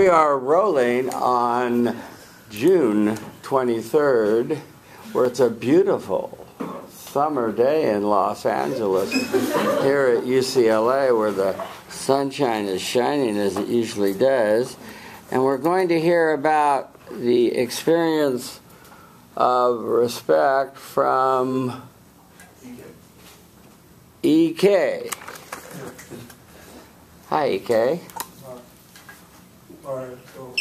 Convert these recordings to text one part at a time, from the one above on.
we are rolling on June 23rd, where it's a beautiful summer day in Los Angeles, here at UCLA, where the sunshine is shining as it usually does. And we're going to hear about the experience of respect from EK. Hi, EK. Alright, so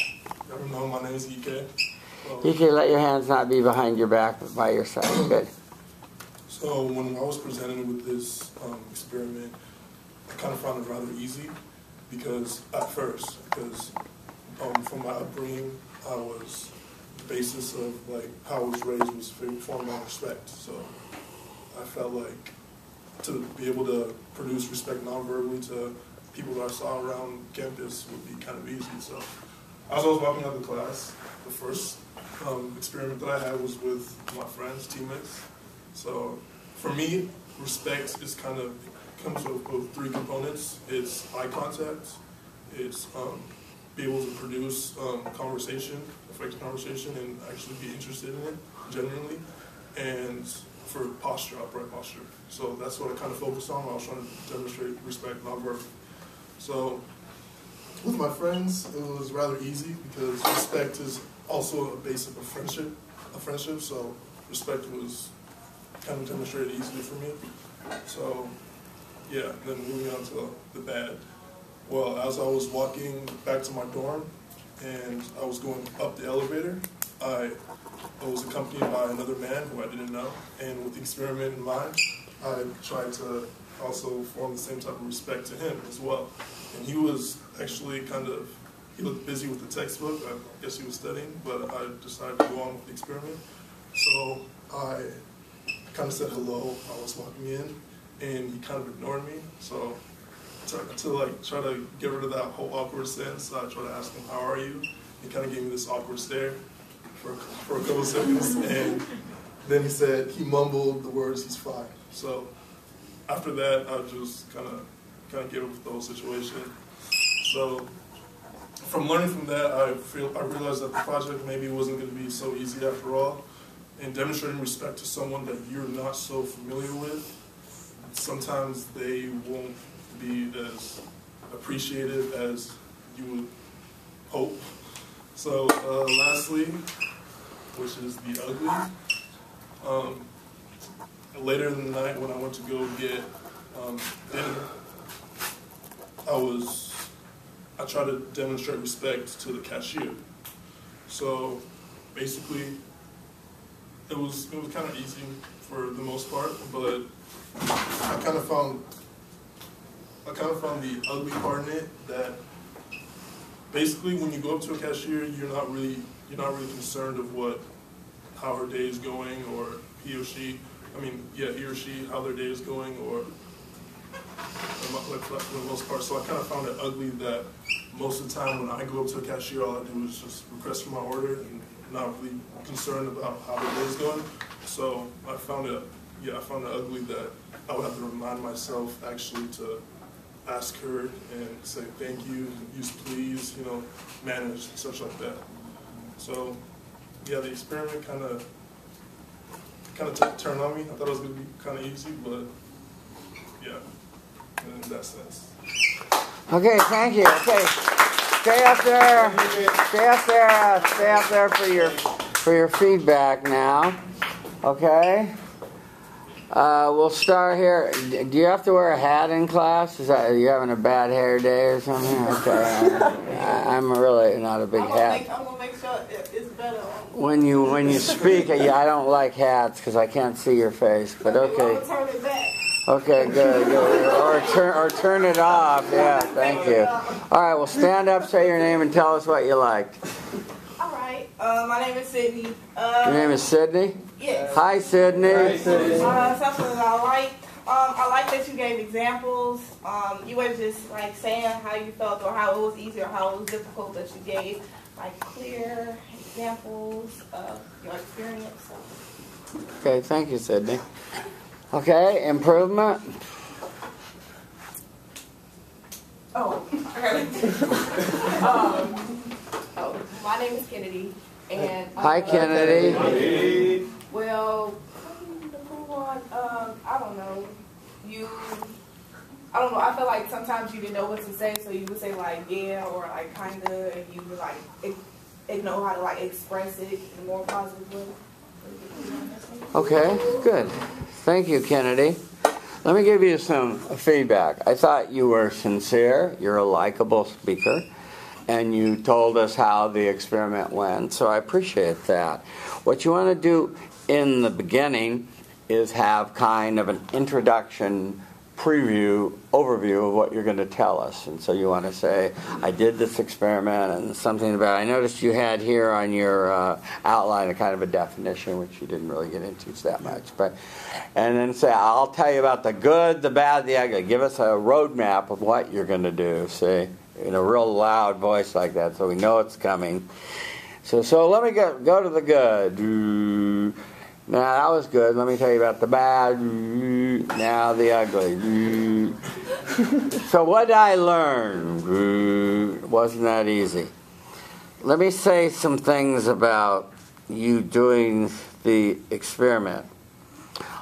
everyone know my name is EK. EK, let your hands not be behind your back, but by your side. Good. So when I was presented with this experiment, I kind of found it rather easy because from my upbringing, the basis of like how I was raised was formed on respect. So I felt like to be able to produce respect non-verbally to people that I saw around campus would be kind of easy. So as I was walking out of the class, the first experiment that I had was with my friends, teammates. So for me, respect is comes with three components. It's eye contact, it's be able to produce conversation, effective conversation, and actually be interested in it genuinely, and for posture, upright posture. So that's what I kind of focused on when I was trying to demonstrate respect non-verbal. So with my friends, it was rather easy because respect is also a basic of friendship. So respect was kind of demonstrated easily for me. So yeah, then moving on to the bad. Well, as I was walking back to my dorm and I was going up the elevator, I was accompanied by another man who I didn't know, and with the experiment in mind, I tried to also form the same type of respect to him as well. And he was actually he looked busy with the textbook. I guess he was studying, but I decided to go on with the experiment. So I kind of said hello. I was walking in, and he kind of ignored me. So to try to get rid of that whole awkward sense, I tried to ask him, "How are you?" He kind of gave me this awkward stare for a couple of seconds, and then he mumbled the words, "He's fine." So after that, I just kind of gave up with the whole situation. So from learning from that, I realized that the project maybe wasn't going to be so easy after all. And demonstrating respect to someone that you're not so familiar with, sometimes they won't be as appreciative as you would hope. So lastly, which is the ugly. Later in the night when I went to go get dinner, I tried to demonstrate respect to the cashier. So basically, it was kind of easy for the most part, but I kind of found the ugly part in it, that basically when you go up to a cashier, you're not really concerned of how her day is going, or he or she, how their day is going, or for the most part. So I kind of found it ugly that most of the time when I go up to a cashier, all I do is just request for my order and not really concerned about how the day is going. So I found it ugly that I would have to remind myself actually to ask her and say thank you, use please, manners and such like that. So yeah, the experiment kind of took a turn on me. I thought it was going to be kind of easy, but yeah, in that sense. Okay, thank you. Okay, stay up there. Stay up there for your feedback now. Okay. We'll start here. Do you have to wear a hat in class? Are you having a bad hair day or something? Okay. I'm really not a big hat. I'm gonna make sure it's better. When you speak, I don't like hats because I can't see your face. But okay. I'll turn it back. Okay, good. Or turn it off. Yeah, thank you. All right. Well, stand up, say your name, and tell us what you liked. All right. My name is Sydney. Your name is Sydney? Yes. Hi, Sydney. Something that I liked. I like that you gave examples. You were just like saying how you felt, or how it was easy, or how it was difficult, that you gave like clear examples of your experience. Okay, thank you, Sydney. Okay, improvement. Oh, I got it. my name is Kennedy, and Hi, Kennedy. well, move on. I don't know. I don't know. I feel like sometimes you didn't know what to say, so you would say like yeah or like kinda, and you would like know how to like express it in a more positive way. Okay, good. Thank you, Kennedy. Let me give you some feedback. I thought you were sincere. You're a likable speaker. And you told us how the experiment went, so I appreciate that. What you want to do in the beginning is have kind of an introduction, preview, overview of what you're going to tell us. And so you want to say, I did this experiment and something about, I noticed you had here on your outline a kind of a definition, which you didn't really get into that much. And then say, I'll tell you about the good, the bad, the ugly. Give us a roadmap of what you're going to do, see? In a real loud voice like that, so we know it's coming. So let me go to the good. Now that was good. Let me tell you about the bad. Now the ugly. So what did I learn? Wasn't that easy? Let me say some things about you doing the experiment.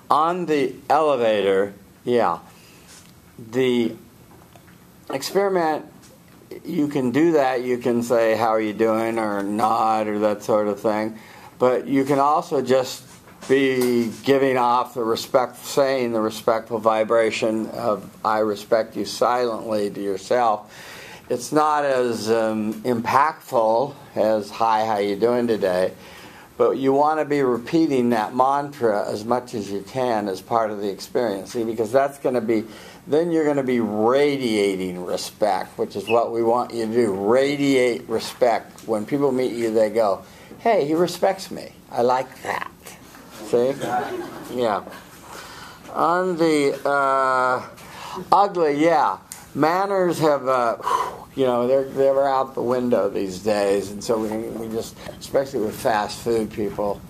On the elevator, the experiment, you can do that. You can say, how are you doing, or nod, or that sort of thing. But you can also just be giving off saying the respectful vibration of I respect you silently to yourself. It's not as impactful as hi, how you doing today? But you want to be repeating that mantra as much as you can as part of the experience. See, because that's going to be, then you're going to be radiating respect, which is what we want you to do. Radiate respect. When people meet you, they go, hey, he respects me. I like that. See? Yeah. On the ugly, manners have, they're out the window these days, and so we just, especially with fast food people,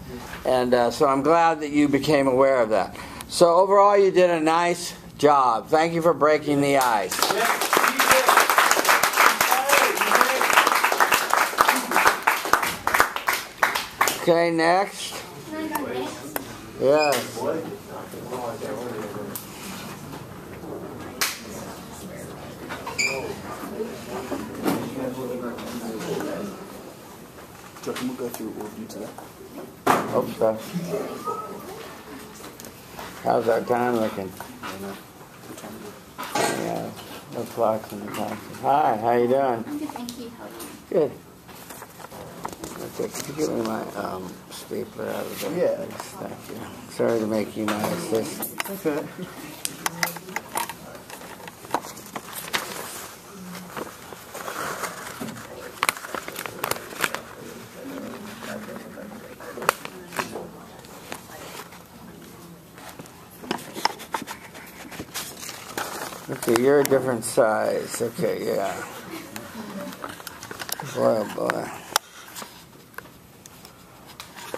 and so I'm glad that you became aware of that. So overall, you did a nice job. Thank you for breaking the ice. Okay, next. Yes. Can we go through review today? Hope so. How's our time looking? Yeah, no clocks in the time. Hi, how you doing? I'm good, thank you. How are you? Good. Okay, could you give me my stapler out of there? Yeah. Thank you. Sorry to make you my assistant. Okay. Okay, you're a different size. Okay, yeah. Boy, oh boy.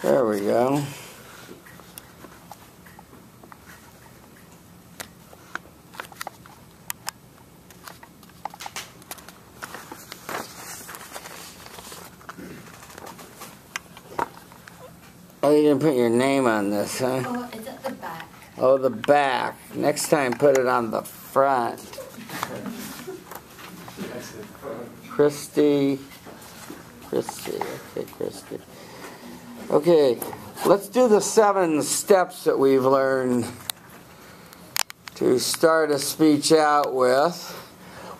There we go. Oh, you didn't put your name on this, huh? Oh, it's at the back. Oh, the back. Next time, put it on the front. Christy. Okay, Christy. Okay, let's do the 7 steps that we've learned to start a speech out with.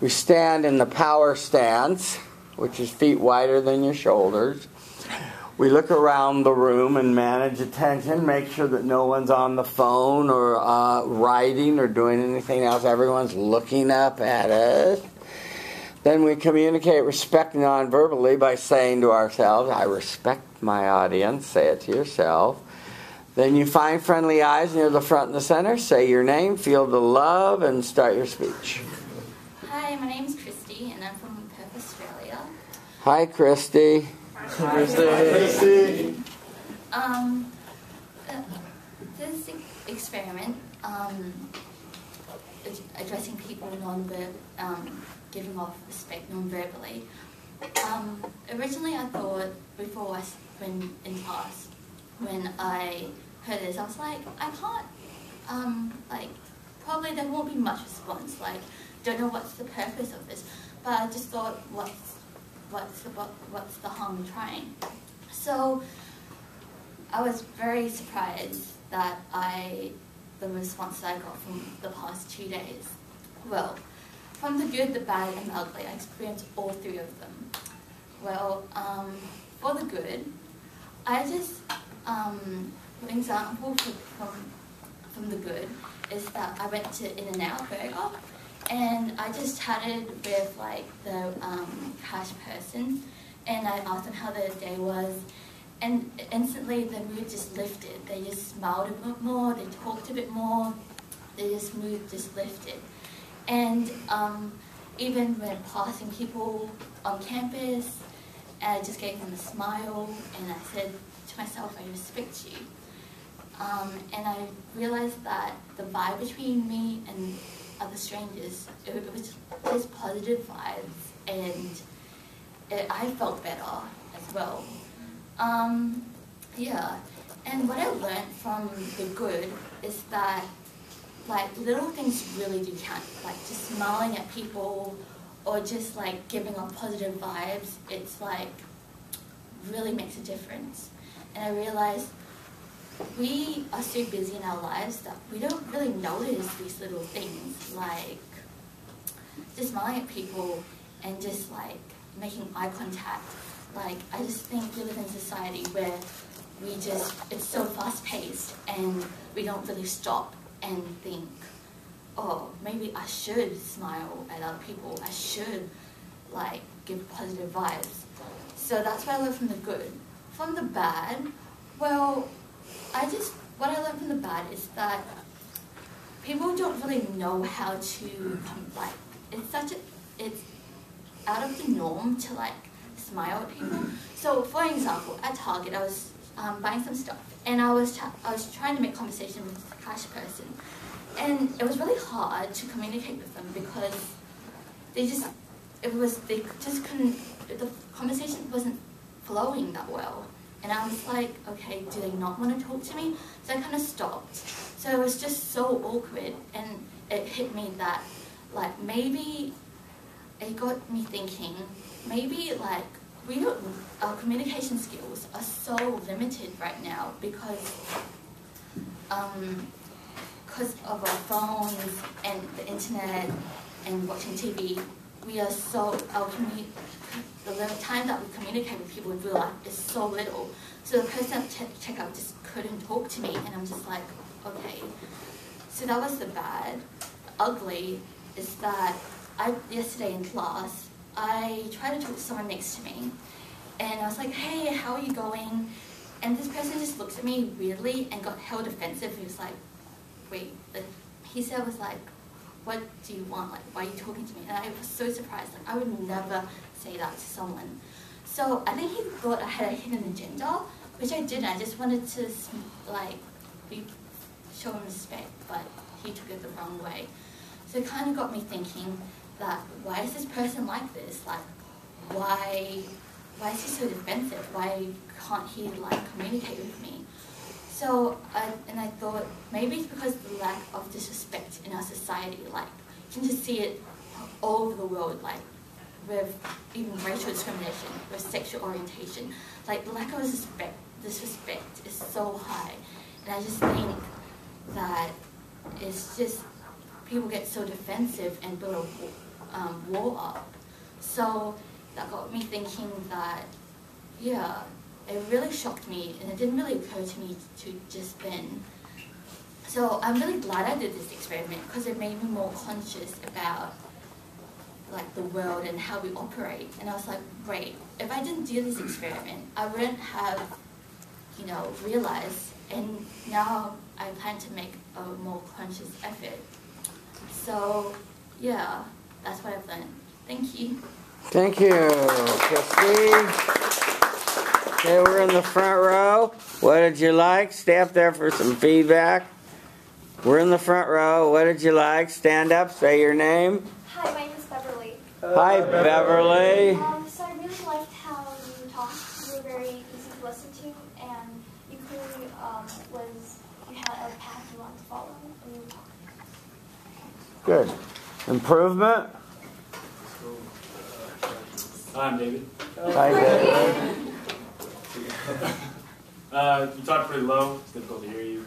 We stand in the power stance, which is feet wider than your shoulders. We look around the room and manage attention, make sure that no one's on the phone or writing or doing anything else. Everyone's looking up at us. Then we communicate respect non-verbally by saying to ourselves, I respect my audience. Say it to yourself. Then you find friendly eyes near the front and the center. Say your name, feel the love, and start your speech. Hi, my name's Christy, and I'm from Perth, Australia. Hi, Christy. Christy. This experiment, addressing people giving off respect non-verbally, Originally I thought, before when in class, when I heard this, I was like, I can't, like, probably there won't be much response, like, don't know what's the purpose of this, but I just thought, what's the harm in trying? So I was very surprised that the response I got from the past 2 days. Well, from the good, the bad, and the ugly, I experienced all three of them. Well, for the good, I just, an example from the good is that I went to In-N-Out Burger, and I just chatted with like the cash person, and I asked them how their day was, and instantly the mood just lifted. They just smiled a bit more, they talked a bit more, mood just lifted. And even when passing people on campus, I just gave them a smile, and I said to myself, I respect you. And I realized that the vibe between me and other strangers, it was just positive vibes, and I felt better as well. Yeah, and what I learned from the good is that, like, little things really do count. Like, just smiling at people, or just like giving off positive vibes, it's like really makes a difference. And I realized we are so busy in our lives that we don't really notice these little things, like just smiling at people and just like making eye contact. Like, I just think we live in a society where it's so fast paced, and we don't really stop and think, oh, maybe I should smile at other people, I should like give positive vibes. So that's what I learned from the good. From the bad, well, what I learned from the bad is that people don't really know how to, like, it's out of the norm to like smile at people. So for example, at Target, I was buying some stuff, and I was trying to make conversation with the cash person, and it was really hard to communicate with them because they just couldn't, the conversation wasn't flowing that well. And I was like, okay, do they not want to talk to me? So I kind of stopped. So it was just so awkward, and it hit me that, like, maybe, it got me thinking, maybe, like, our communication skills are so limited right now because of our phones and the internet and watching TV. We are so, the time that we communicate with people in real life is so little. So the person at checkout just couldn't talk to me, and I'm just like, okay. So that was the bad. Ugly is that yesterday in class, I tried to talk to someone next to me, and I was like, hey, how are you going? And this person just looked at me weirdly and got held offensive. He was like, wait, he said, was like, what do you want? Like, why are you talking to me? And I was so surprised. Like, I would never say that to someone. So I think he thought I had a hidden agenda, which I didn't. I just wanted to, like, show him respect, but he took it the wrong way. So it kind of got me thinking that, why is this person like this? Like, why is he so defensive? Why can't he, like, communicate with me? So, I thought, maybe it's because of the lack of disrespect in our society. Like, you can just see it all over the world, like, with even racial discrimination, with sexual orientation. Like, the lack of disrespect is so high. And I just think that it's just, people get so defensive and build a wall up. So that got me thinking that, yeah, it really shocked me, and it didn't really occur to me to just then. So I'm really glad I did this experiment, because it made me more conscious about, like, the world and how we operate. And I was like, great, if I didn't do this experiment, I wouldn't have, realized, and now I plan to make a more conscious effort. So, yeah, that's what I've learned. Thank you. Thank you, Christine. Okay, we're in the front row. What did you like? Stay up there for some feedback. We're in the front row. What did you like? Stand up, say your name. Hi, my name is Beverly. Hi, Beverly. So I really you talked. You were very easy to listen to, and you clearly you had a path you wanted to follow when you were talking. Good. Improvement? I'm David. Hi, David. You talk pretty low. It's difficult to hear you.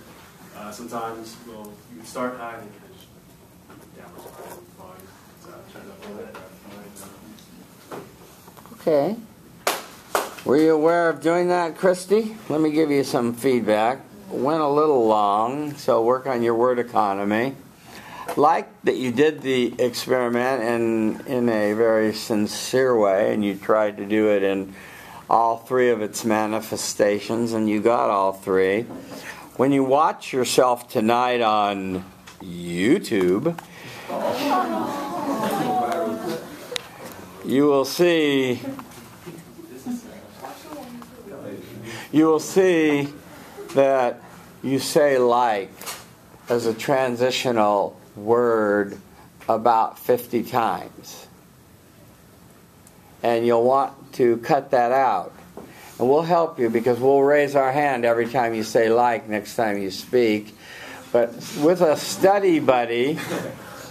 Sometimes you start high and then you just down volume. So turn up a little bit. Okay. Were you aware of doing that, Christy? Let me give you some feedback. Went a little long, so work on your word economy. Like that you did the experiment in a very sincere way, and you tried to do it in all three of its manifestations, and you got all three. When you watch yourself tonight on YouTube, you will see that you say like as a transitional word about 50 times. And you'll want to cut that out. And we'll help you because we'll raise our hand every time you say like next time you speak. But with a study buddy,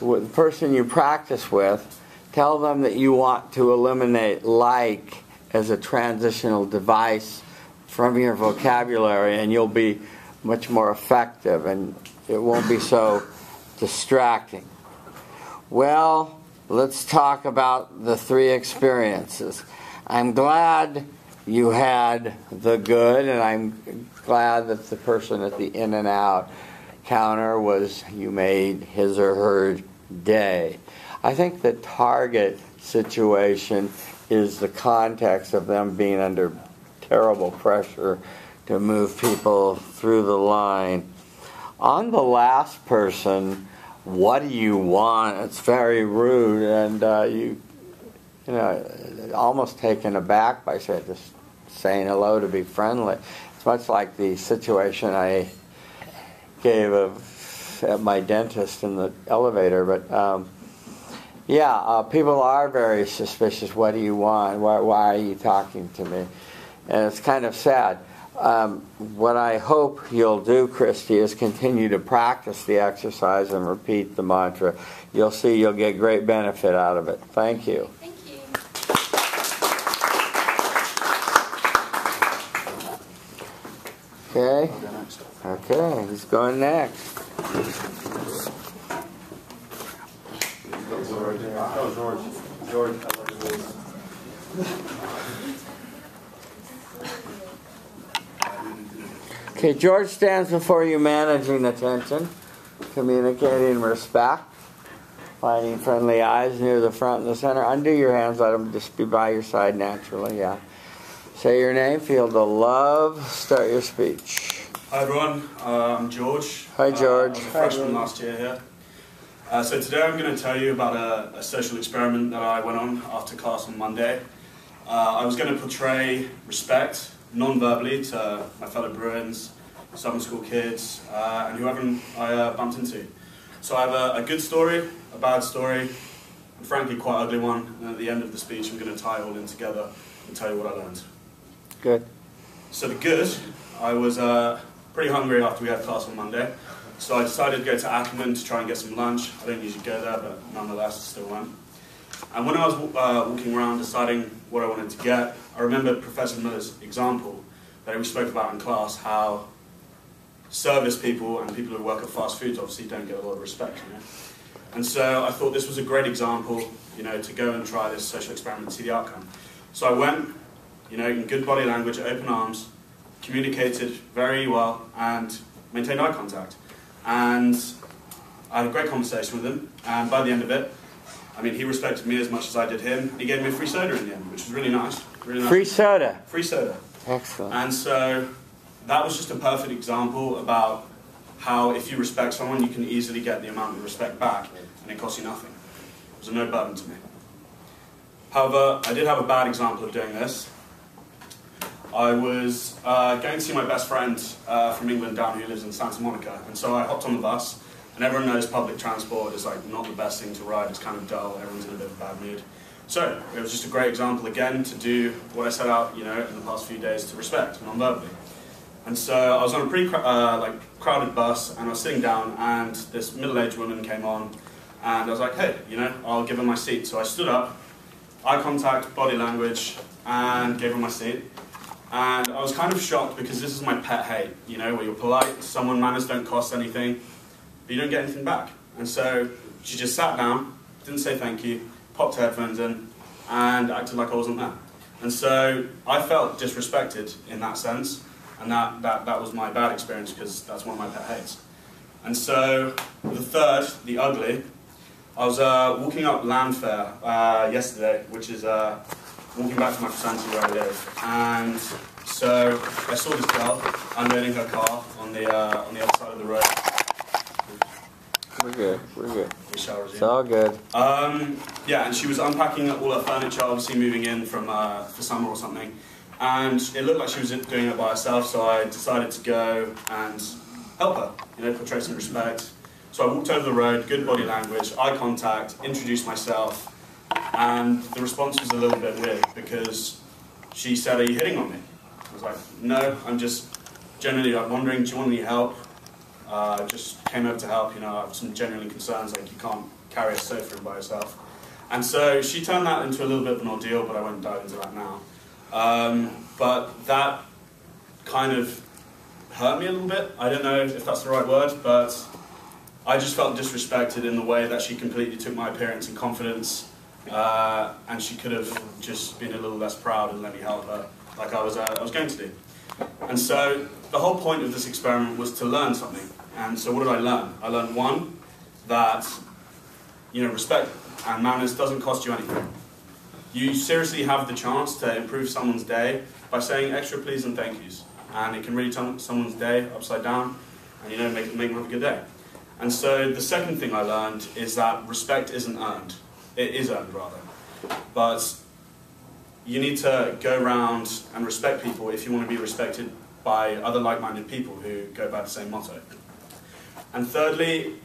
with the person you practice with, tell them that you want to eliminate like as a transitional device from your vocabulary, and you'll be much more effective and it won't be so distracting. Well, let's talk about the three experiences. I'm glad you had the good, and I'm glad that the person at the in and out counter you made his or her day. I think the target situation is the context of them being under terrible pressure to move people through the line. On the last person, what do you want? It's very rude, and you almost taken aback by just saying hello to be friendly. It's much like the situation I gave at my dentist in the elevator. But people are very suspicious. What do you want? Why are you talking to me? And it's kind of sad. What I hope you'll do, Christy, is continue to practice the exercise and repeat the mantra. You'll see you'll get great benefit out of it. Thank you. Thank you. Okay. Okay, who's going next? George. Okay, George stands before you managing attention, communicating respect, finding friendly eyes near the front and the center. Undo your hands, let them just be by your side naturally, yeah. Say your name, feel the love, start your speech. Hi everyone, I'm George. Hi George. I was a freshman last year here. So today I'm going to tell you about a social experiment that I went on after class on Monday. I was going to portray respect non-verbally to my fellow Bruins, summer school kids, and whoever I bumped into. So I have a good story, a bad story, and frankly quite ugly one, and at the end of the speech I'm going to tie it all in together and tell you what I learned. Good. So the good, I was pretty hungry after we had class on Monday, so I decided to go to Ackerman to try and get some lunch. I don't usually go there, but nonetheless I still went. And when I was walking around deciding what I wanted to get, I remembered Professor Miller's example that we spoke about in class, how service people and people who work at fast foods obviously don't get a lot of respect, you know. And so I thought this was a great example, you know, to go and try this social experiment and see the outcome. So I went, you know, in good body language, open arms, communicated very well, and maintained eye contact. And I had a great conversation with him, and by the end of it, I mean, he respected me as much as I did him. He gave me a free soda in the end, which was really nice. Really nice. Free soda. Free soda. Excellent. And so that was just a perfect example about how if you respect someone, you can easily get the amount of respect back, and it costs you nothing. It was a no burden to me. However, I did have a bad example of doing this. I was going to see my best friend from England down who lives in Santa Monica, and so I hopped on the bus. And everyone knows public transport is like not the best thing to ride. It's kind of dull. Everyone's in a bit of a bad mood. So it was just a great example again to do what I set out, in the past few days to respect non-verbally. And so I was on a pretty crowded bus, and I was sitting down, and this middle-aged woman came on, and I was like, hey, I'll give her my seat. So I stood up, eye contact, body language, and gave her my seat. And I was kind of shocked because this is my pet hate, where you're polite to someone, manners don't cost anything, but you don't get anything back. And so she just sat down, didn't say thank you, popped her headphones in, and acted like I wasn't there. And so I felt disrespected in that sense, and that was my bad experience because that's one of my pet hates. And so the third, the ugly, I was walking up Landfair yesterday, which is walking back to my fraternity where I live, and so I saw this girl unloading her car on the other side of the road. We're good. We shall resume. It's all good. Yeah, and she was unpacking all her furniture, obviously moving in from for summer or something. And it looked like she was doing it by herself, so I decided to go and help her, portray some respect. So I walked over the road, good body language, eye contact, introduced myself, and the response was a little bit weird because she said, "Are you hitting on me?" I was like, "No, I'm just generally wondering, do you want any help? Just came over to help, I have some genuine concerns, like you can't carry a sofa in by yourself." And so she turned that into a little bit of an ordeal, but I won't dive into that now. But that kind of hurt me a little bit. I don't know if that's the right word, but I just felt disrespected in the way that she completely took my appearance and confidence, and she could have just been a little less proud and let me help her like I was going to do. And so the whole point of this experiment was to learn something. And so what did I learn? I learned, one, that respect and manners doesn't cost you anything. You seriously have the chance to improve someone's day by saying extra please and thank yous. And it can really turn someone's day upside down and make them have a good day. And so the second thing I learned is that respect isn't earned. It is earned, rather. But you need to go around and respect people if you want to be respected by other like-minded people who go by the same motto. And thirdly,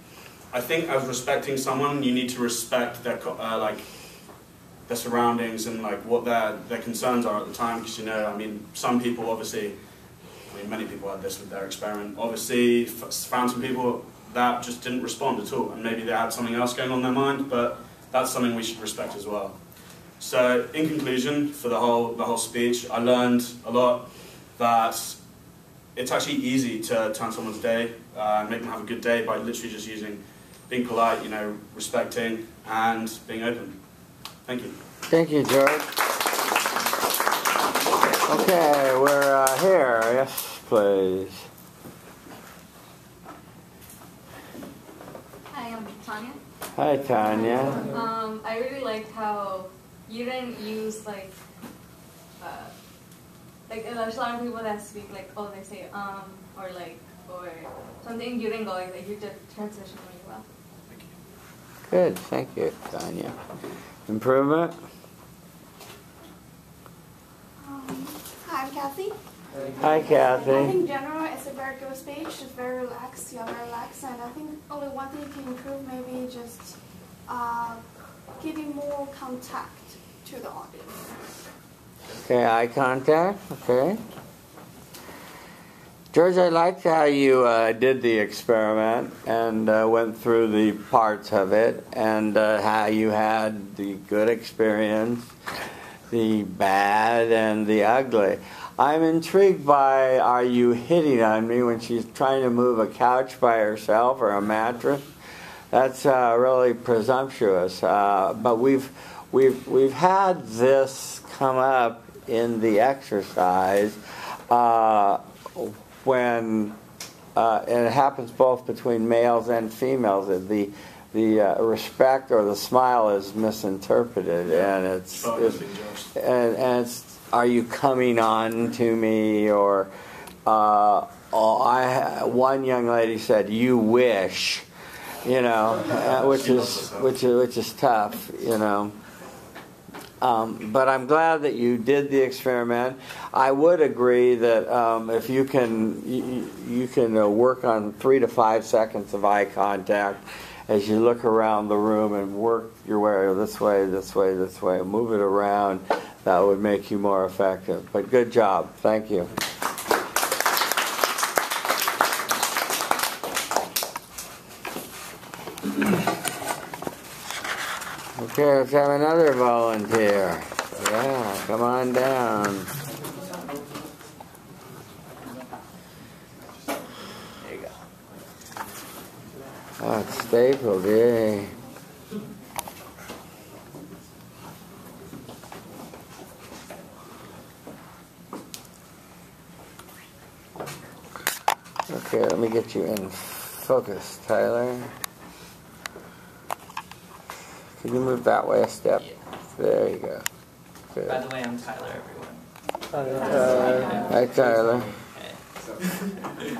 I think as respecting someone, you need to respect their their surroundings and what their concerns are at the time. Because some people obviously, many people had this with their experiment. Obviously, found some people that just didn't respond at all, and maybe they had something else going on in their mind. But that's something we should respect as well. So, in conclusion, for the whole speech, I learned a lot that it's actually easy to turn someone's day and make them have a good day by literally just being polite, respecting, and being open. Thank you. Thank you, George. Okay, we're here. Yes, please. Hi, I'm Tanya. Hi, Tanya. I really liked how you didn't use there's a lot of people that speak they say or something. You didn't go like you did transition really well. Good, thank you, Tanya. Improvement? Hi, I'm Kathy. Hi, Kathy. I think in general it's a very good speech. It's very relaxed. You're very relaxed, and I think only one thing you can improve maybe just giving more contact to the audience. Okay, eye contact, okay. George, I liked how you did the experiment and went through the parts of it and how you had the good experience, the bad, and the ugly. I'm intrigued by, are you hitting on me when she's trying to move a couch by herself or a mattress? That's really presumptuous. But we've had this come up in the exercise when and it happens both between males and females. The respect or the smile is misinterpreted, and it's are you coming on to me, or one young lady said, "You wish," which is tough, But I'm glad that you did the experiment. I would agree that if you can work on 3 to 5 seconds of eye contact, as you look around the room and work your way this way, this way, this way, move it around, that would make you more effective. But good job. Thank you. Okay, let's have another volunteer. Yeah, come on down. There you go. Oh, it's stapled, yay. Okay, let me get you in focus, Tyler. Can you move that way a step? Yeah. There you go. Good. By the way, I'm Tyler, everyone. Hi, Tyler. Hey.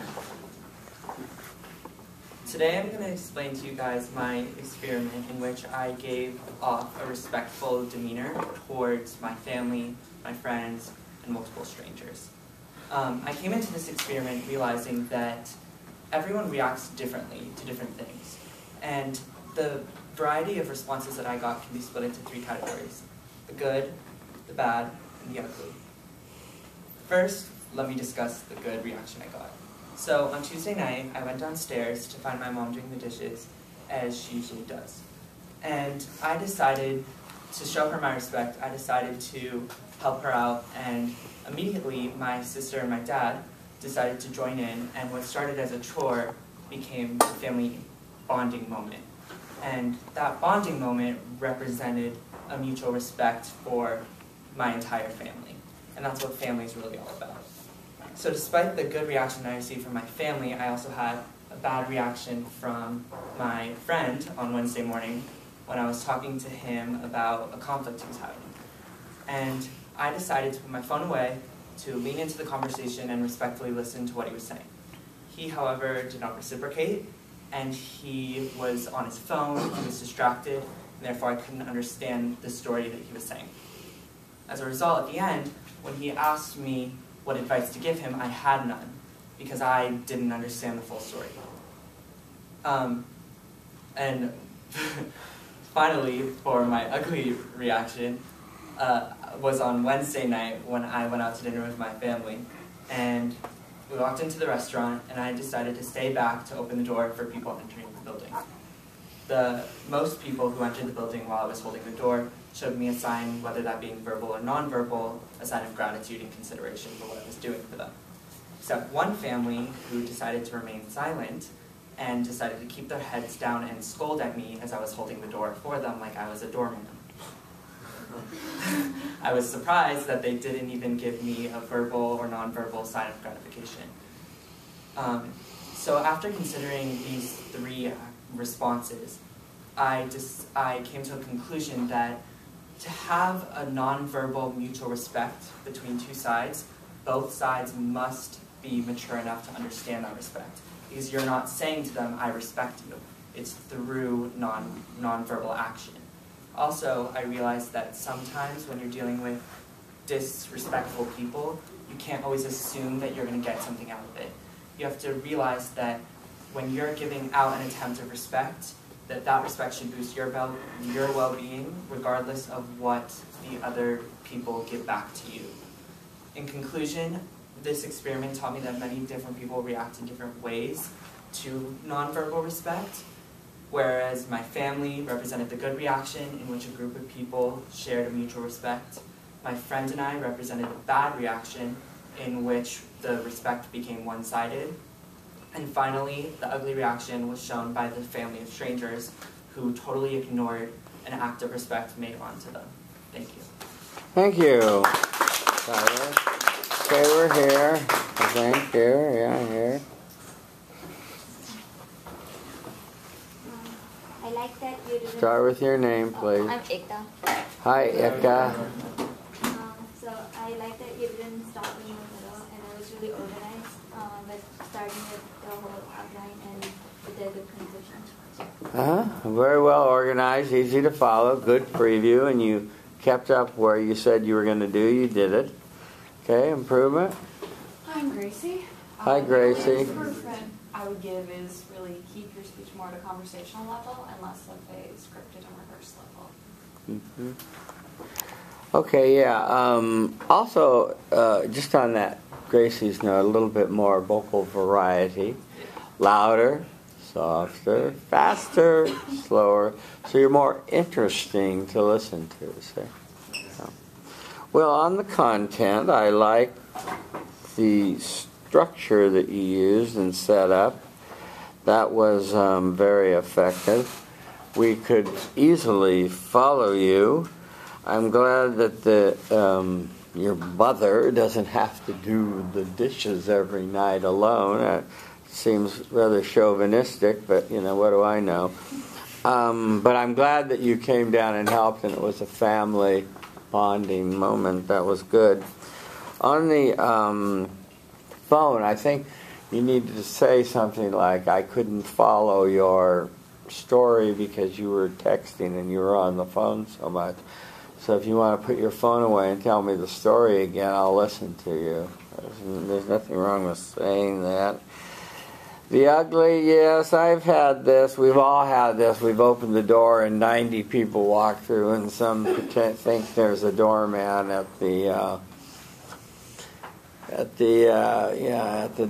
Today I'm going to explain to you guys my experiment in which I gave off a respectful demeanor towards my family, my friends, and multiple strangers. I came into this experiment realizing that everyone reacts differently to different things. And the variety of responses that I got can be split into 3 categories: the good, the bad, and the ugly. First, let me discuss the good reaction I got. So on Tuesday night, I went downstairs to find my mom doing the dishes, as she usually does. And I decided to show her my respect. I decided to help her out, and immediately my sister and my dad decided to join in, and what started as a chore became a family bonding moment. And that bonding moment represented a mutual respect for my entire family. And that's what family is really all about. So despite the good reaction I received from my family, I also had a bad reaction from my friend on Wednesday morning when I was talking to him about a conflict he was having. And I decided to put my phone away, to lean into the conversation and respectfully listen to what he was saying. He, however, did not reciprocate, and he was on his phone, he was distracted, and therefore I couldn't understand the story that he was saying. As a result, at the end, when he asked me what advice to give him, I had none, because I didn't understand the full story. And finally, for my ugly reaction, was on Wednesday night when I went out to dinner with my family. And we walked into the restaurant, and I decided to stay back to open the door for people entering the building. Most people who entered the building while I was holding the door showed me a sign, whether that being verbal or nonverbal, a sign of gratitude and consideration for what I was doing for them. Except one family who decided to remain silent and decided to keep their heads down and scold at me as I was holding the door for them like I was a doorman. I was surprised that they didn't even give me a verbal or nonverbal sign of gratification. So after considering these 3 responses, I came to a conclusion that to have a nonverbal mutual respect between 2 sides, both sides must be mature enough to understand that respect. Because you're not saying to them, I respect you. It's through nonverbal action. Also, I realized that sometimes when you're dealing with disrespectful people, you can't always assume that you're going to get something out of it. You have to realize that when you're giving out an attempt of respect, that respect should boost your well-being, regardless of what the other people give back to you. In conclusion, this experiment taught me that many different people react in different ways to nonverbal respect, whereas my family represented the good reaction in which a group of people shared a mutual respect. My friend and I represented the bad reaction in which the respect became one-sided. And finally, the ugly reaction was shown by the family of strangers who totally ignored an act of respect made onto them. Thank you. Thank you, Tyler. Okay, we're here. I think here, yeah, here. I like that you didn't... Start with your name, please. I'm Ekta. Hi, Eka. So I like that you didn't stop in the middle, and I was really organized, but starting with the whole outline and with the good transition. Very well organized, easy to follow, good preview, and you kept up where you said you were going to do. You did it. Okay, improvement. I'm Gracie. Hi, Gracie. Her friend. I would give is really keep your speech more at a conversational level and less of a scripted and rehearsed level. Mm-hmm. Okay, yeah. Also, just on that Gracie's note, a little bit more vocal variety. Louder, softer, faster, slower. So you're more interesting to listen to, see? Well, on the content, I like the structure that you used and set up. That was very effective. We could easily follow you. I'm glad that your mother doesn't have to do the dishes every night alone. It seems rather chauvinistic, but what do I know? But I'm glad that you came down and helped, and it was a family bonding moment. That was good. On the phone, I think you needed to say something like, I couldn't follow your story because you were texting and you were on the phone so much. So if you want to put your phone away and tell me the story again, I'll listen to you. There's nothing wrong with saying that. The ugly, yes, I've had this. We've all had this. We've opened the door and 90 people walk through, and some think there's a doorman at the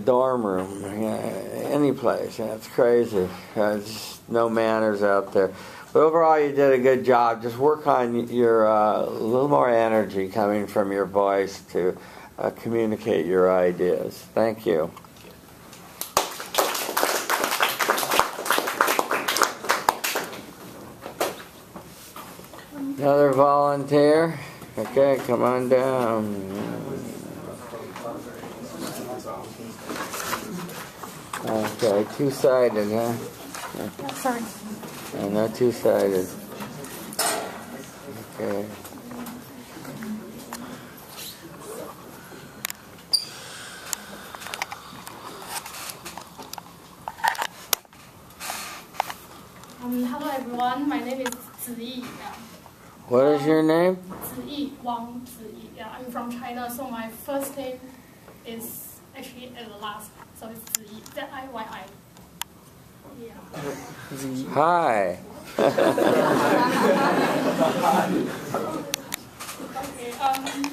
dorm room. Any place. It's crazy. There's no manners out there. But overall, you did a good job. Just work on your a little more energy coming from your voice to communicate your ideas. Thank you. Another volunteer? Okay, come on down. Okay, two-sided, huh? Sorry. No, not two-sided. Okay. Hello everyone, my name is Ziyi. What is your name? Ziyi, Wang Ziyi. Yeah, I'm from China, so my first name is actually at the last, so it's Ziyi. Z-I-Y-I. Yeah. Hi. Okay,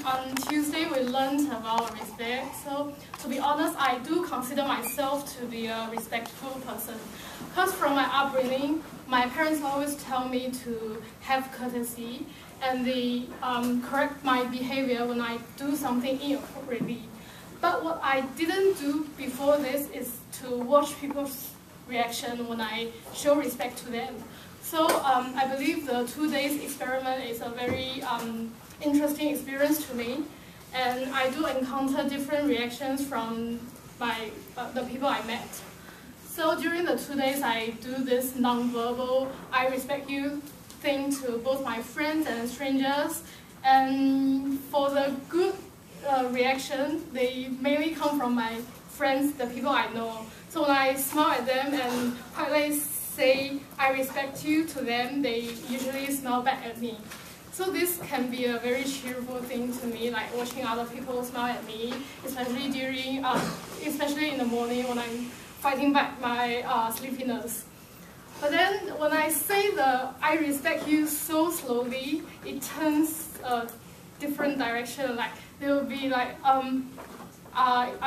on Tuesday we learned about respect. So to be honest, I do consider myself to be a respectful person. Because from my upbringing, my parents always tell me to have courtesy and they correct my behavior when I do something inappropriately. But what I didn't do before this is to watch people's reaction when I show respect to them. So I believe the 2 days experiment is a very interesting experience to me, and I do encounter different reactions from the people I met. So during the 2 days, I do this non-verbal "I respect you" thing to both my friends and strangers, and for the good reaction, they mainly come from my friends, the people I know. So when I smile at them and quietly say "I respect you" to them, they usually smile back at me. So this can be a very cheerful thing to me, like watching other people smile at me, especially in the morning when I'm fighting back my sleepiness. But then when I say the "I respect you" so slowly, it turns a different direction. Like they will be like, are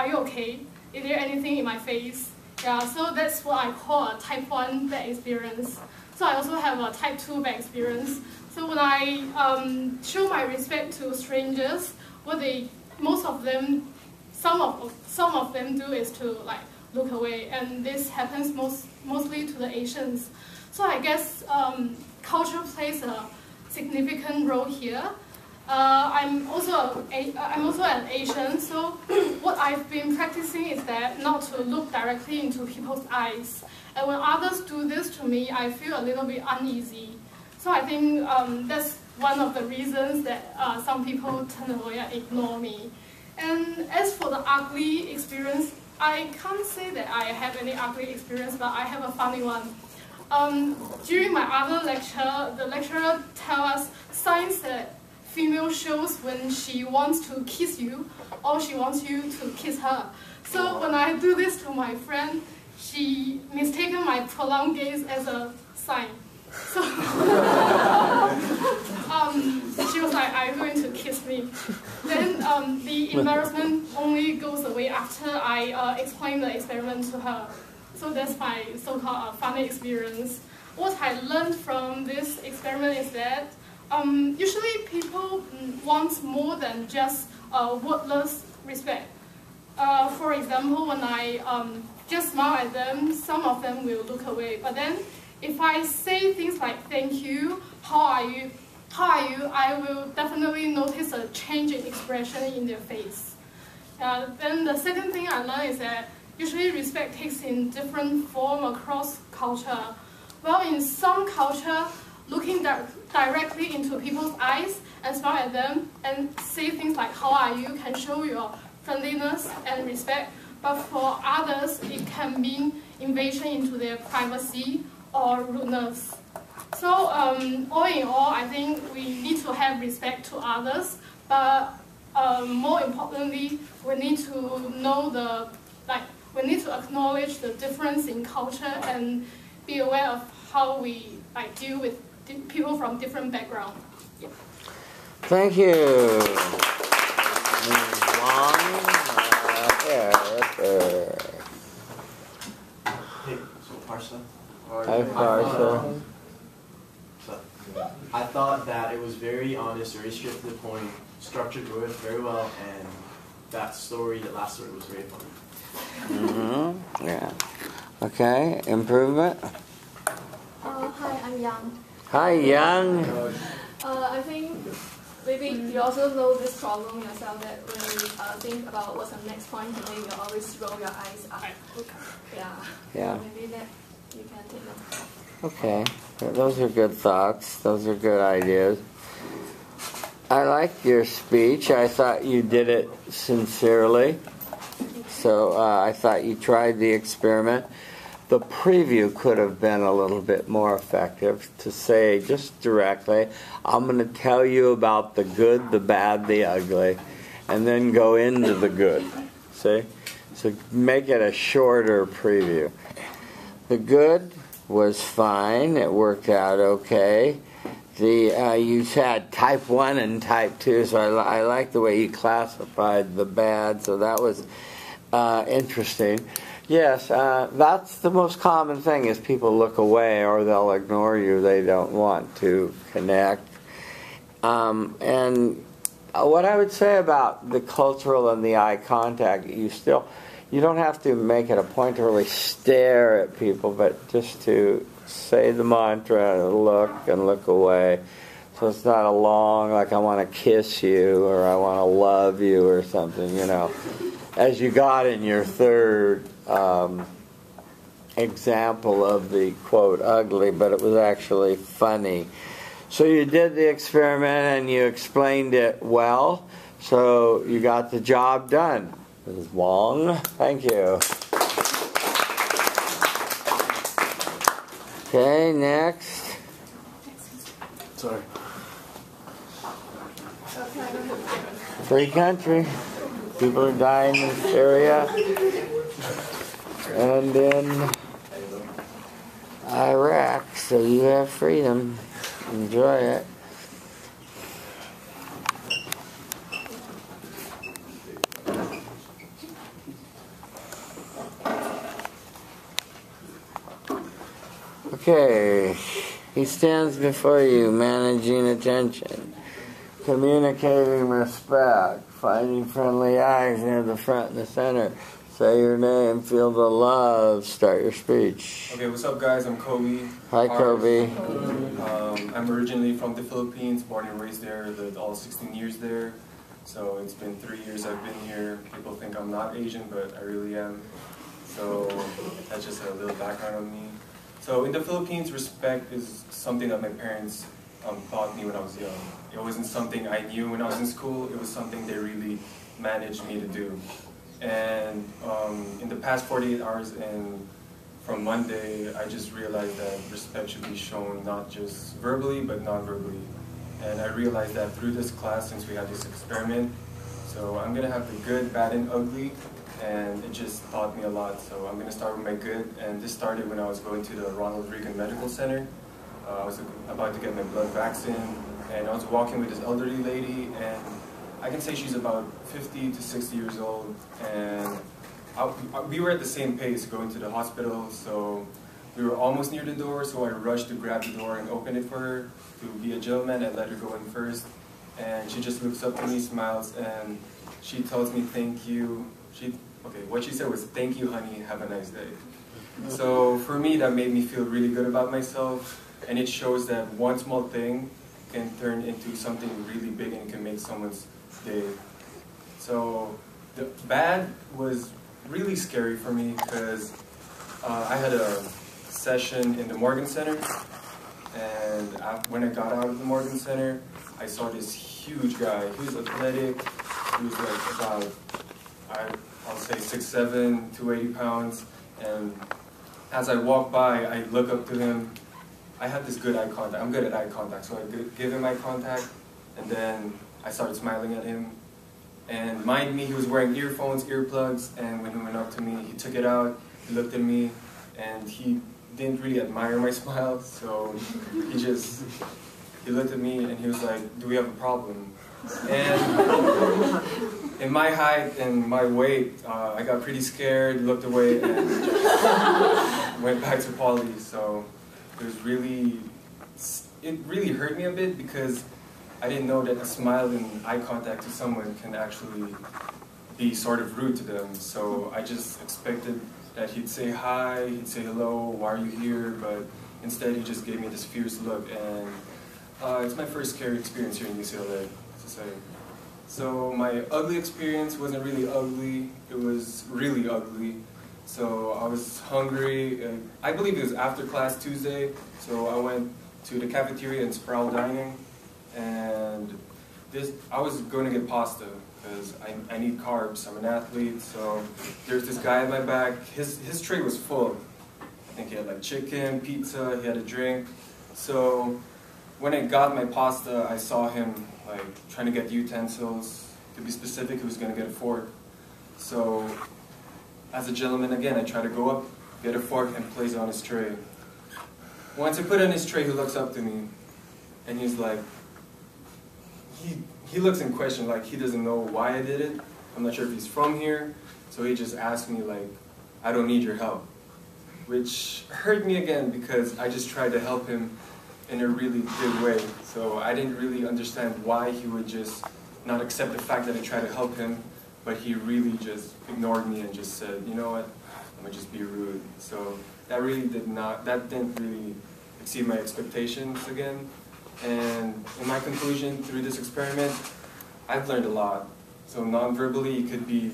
you okay? Is there anything in my face? Yeah, so that's what I call a type 1 bad experience. So I also have a type 2 bad experience. So when I show my respect to strangers, some of them do is to like look away, and this happens mostly to the Asians. So I guess culture plays a significant role here. I'm also an Asian, so what I've been practicing is that not to look directly into people's eyes. And when others do this to me, I feel a little bit uneasy. So I think that's one of the reasons that some people turn away and ignore me. And as for the ugly experience, I can't say that I have any ugly experience, but I have a funny one. During my other lecture, the lecturer tells us signs that female shows when she wants to kiss you or she wants you to kiss her. So when I do this to my friend, she mistaken my prolonged gaze as a sign. So she was like, "Are you going to kiss me?" Then the embarrassment only goes away after I explain the experiment to her. So that's my so-called funny experience. What I learned from this experiment is that usually people want more than just wordless respect. For example, when I just smile at them, some of them will look away. But then, if I say things like "thank you," "how are you," I will definitely notice a change in expression in their face. Then the second thing I learned is that usually respect takes in different form across culture. Well, in some culture, looking directly into people's eyes and smile at them and say things like "how are you" can show your friendliness and respect. But for others, it can mean invasion into their privacy or rudeness. So all in all, I think we need to have respect to others, but more importantly, we need to know we need to acknowledge the difference in culture and be aware of how we deal with people from different backgrounds. Yeah. Thank you. Hey, so Parsa. Hi, Parsa. I thought that it was very honest, very straight to the point, structured very well, and that last story was very funny. Mm-hmm. Yeah. Okay. Improvement. Hi, I'm Yang. Hi, Yang. I think maybe you also know this problem yourself, that when you think about what's the next point to make, you always roll your eyes up. Yeah. Yeah. So maybe that you can take note. Okay. Those are good thoughts. Those are good ideas. I liked your speech. I thought you did it sincerely. So I thought you tried the experiment. The preview could have been a little bit more effective to say just directly, I'm going to tell you about the good, the bad, the ugly, and then go into the good. See? So make it a shorter preview. The good was fine. It worked out okay. You had type 1 and type 2, so I like the way you classified the bad, so that was interesting. Yes, that's the most common thing is people look away or they'll ignore you. They don't want to connect. And what I would say about the cultural and the eye contact, you don't have to make it a point to really stare at people, but just to say the mantra and look away. So it's not a long, like I want to kiss you or I want to love you or something, as you got in your third example of the quote ugly, but it was actually funny. So you did the experiment and you explained it well, so you got the job done. Ms. Wong, thank you. Okay, next. Sorry. Free country. People are dying in Syria and in Iraq, so you have freedom. Enjoy it. Okay, he stands before you, managing attention, communicating respect, finding friendly eyes near the front and the center. Say your name, feel the love, start your speech. Okay, what's up guys? I'm Kobe. Hi Kobe. I'm originally from the Philippines, born and raised there, lived all 16 years there. So it's been 3 years I've been here. People think I'm not Asian, but I really am. So that's just a little background on me. So in the Philippines, respect is something that my parents taught me when I was young. It wasn't something I knew when I was in school. It was something they really managed me to do. And in the past 48 hours and from Monday, I just realized that respect should be shown not just verbally, but non-verbally. And I realized that through this class, since we had this experiment, so I'm going to have the good, bad, and ugly. and it just taught me a lot. So I'm going to start with my good, and this started when I was going to the Ronald Reagan Medical Center. I was about to get my blood vaccine, and I was walking with this elderly lady, and I can say she's about 50 to 60 years old, and we were at the same pace going to the hospital, so we were almost near the door, so I rushed to grab the door and open it for her. To be a gentleman, I let her go in first, and she just looks up to me, smiles, and she tells me thank you. What she said was, "Thank you, honey, have a nice day." So for me, that made me feel really good about myself, and it shows that one small thing can turn into something really big and can make someone's day. So the bad was really scary for me because I had a session in the Morgan Center, and when I got out of the Morgan Center, I saw this huge guy. He was athletic. He was like about, I'll say 6'7", 280 pounds. And as I walked by, I look up to him. I had this good eye contact. I'm good at eye contact, so I give him eye contact, and then I started smiling at him. And mind me, he was wearing earphones, earplugs, and when he went up to me, he took it out, he looked at me, and he didn't really admire my smile, so he looked at me and he was like, "Do we have a problem?" And in my height and my weight, I got pretty scared, looked away, and just went back to Poly. So it really hurt me a bit because I didn't know that a smile and eye contact to someone can actually be sort of rude to them. So I just expected that he'd say hi, he'd say hello, why are you here? But instead he just gave me this fierce look, and it's my first scary experience here in UCLA, to say. So my ugly experience wasn't really ugly, it was really ugly. So I was hungry, I believe it was after class Tuesday, so I went to the cafeteria in Sproul Dining, and I was going to get pasta because I need carbs. I'm an athlete, so there's this guy at my back. His tray was full. I think he had like chicken, pizza, he had a drink. So when I got my pasta, I saw him like trying to get the utensils. To be specific, he was going to get a fork. So as a gentleman, again, I try to go up, get a fork, and place it on his tray. Once I put it on his tray, he looks up to me, and he's like, he looks in question, like he doesn't know why I did it. I'm not sure if he's from here, so he just asked me like, "I don't need your help," which hurt me again because I just tried to help him in a really good way. So I didn't really understand why he would just not accept the fact that I tried to help him, but he really just ignored me and just said, "You know what, I'm gonna just be rude." So that didn't really exceed my expectations again. And in my conclusion, through this experiment, I've learned a lot. So non-verbally, you could be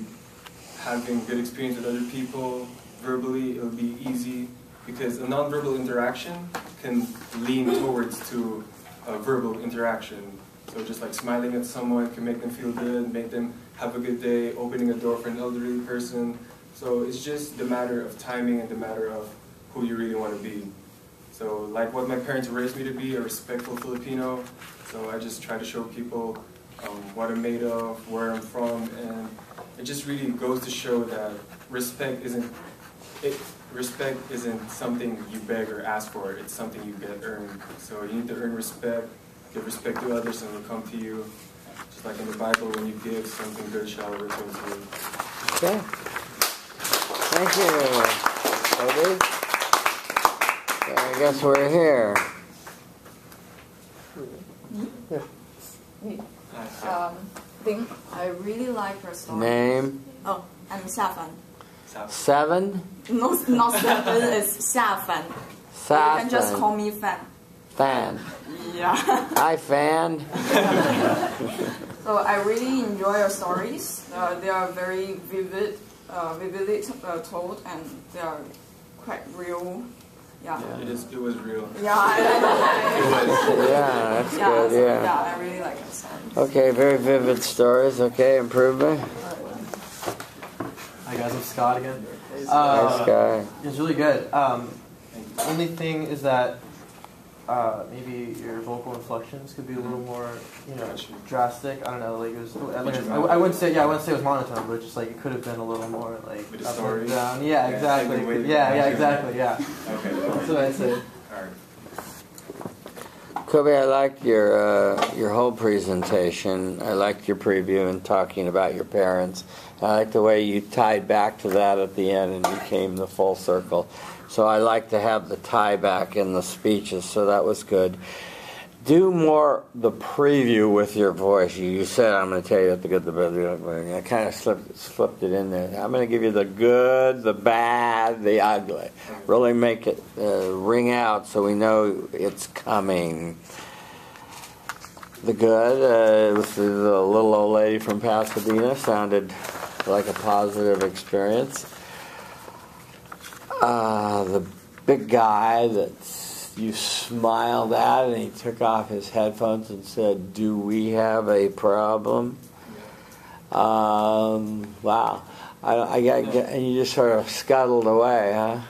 having good experience with other people. Verbally, it'll be easy because a non-verbal interaction can lean towards to a verbal interaction. So just like smiling at someone can make them feel good, make them have a good day, opening a door for an elderly person. So it's just the matter of timing and the matter of who you really want to be. So like what my parents raised me to be, a respectful Filipino. So I just try to show people what I'm made of, where I'm from, and it just really goes to show that respect isn't something you beg or ask for, it's something you get earned. So you need to earn respect, give respect to others, and they'll come to you. Just like in the Bible, when you give, something good shall return to you. Okay. Thank you, Toby. I guess we're here. I think I really like her story. Name? Oh, I'm Xiafan. Seven? No, not Seven, it's Xiafan. You can just call me Fan. Fan. Yeah. Hi, Fan. So I really enjoy your stories. They are very vividly told, and they are quite real. Yeah. It was real. Yeah, it was. Yeah, that's good, yeah. Yeah, I really like your stories. Okay, very vivid stories. Okay, improvement. Hi guys, I'm Scott again. Hi, Scott. It's really good. Only thing is that maybe your vocal inflections could be a little more, drastic. I don't know, like it was. I wouldn't say it was monotone, but just like it could have been a little more like with the up story. and down. Yeah, exactly. Like Exactly. Yeah. Okay. That's what I'd say. All right. Kobe, I liked your whole presentation. I liked your preview and talking about your parents. I liked the way you tied back to that at the end and you came the full circle. So I like to have the tie back in the speeches, so that was good. Do more the preview with your voice. You said, I'm going to tell you the good, the bad, the ugly. I kind of slipped it in there. I'm going to give you the good, the bad, the ugly. Really make it ring out so we know it's coming. The good, with the little old lady from Pasadena, sounded like a positive experience. The big guy that you smiled at, and he took off his headphones and said, "Do we have a problem?" Wow. And you just sort of scuttled away, huh?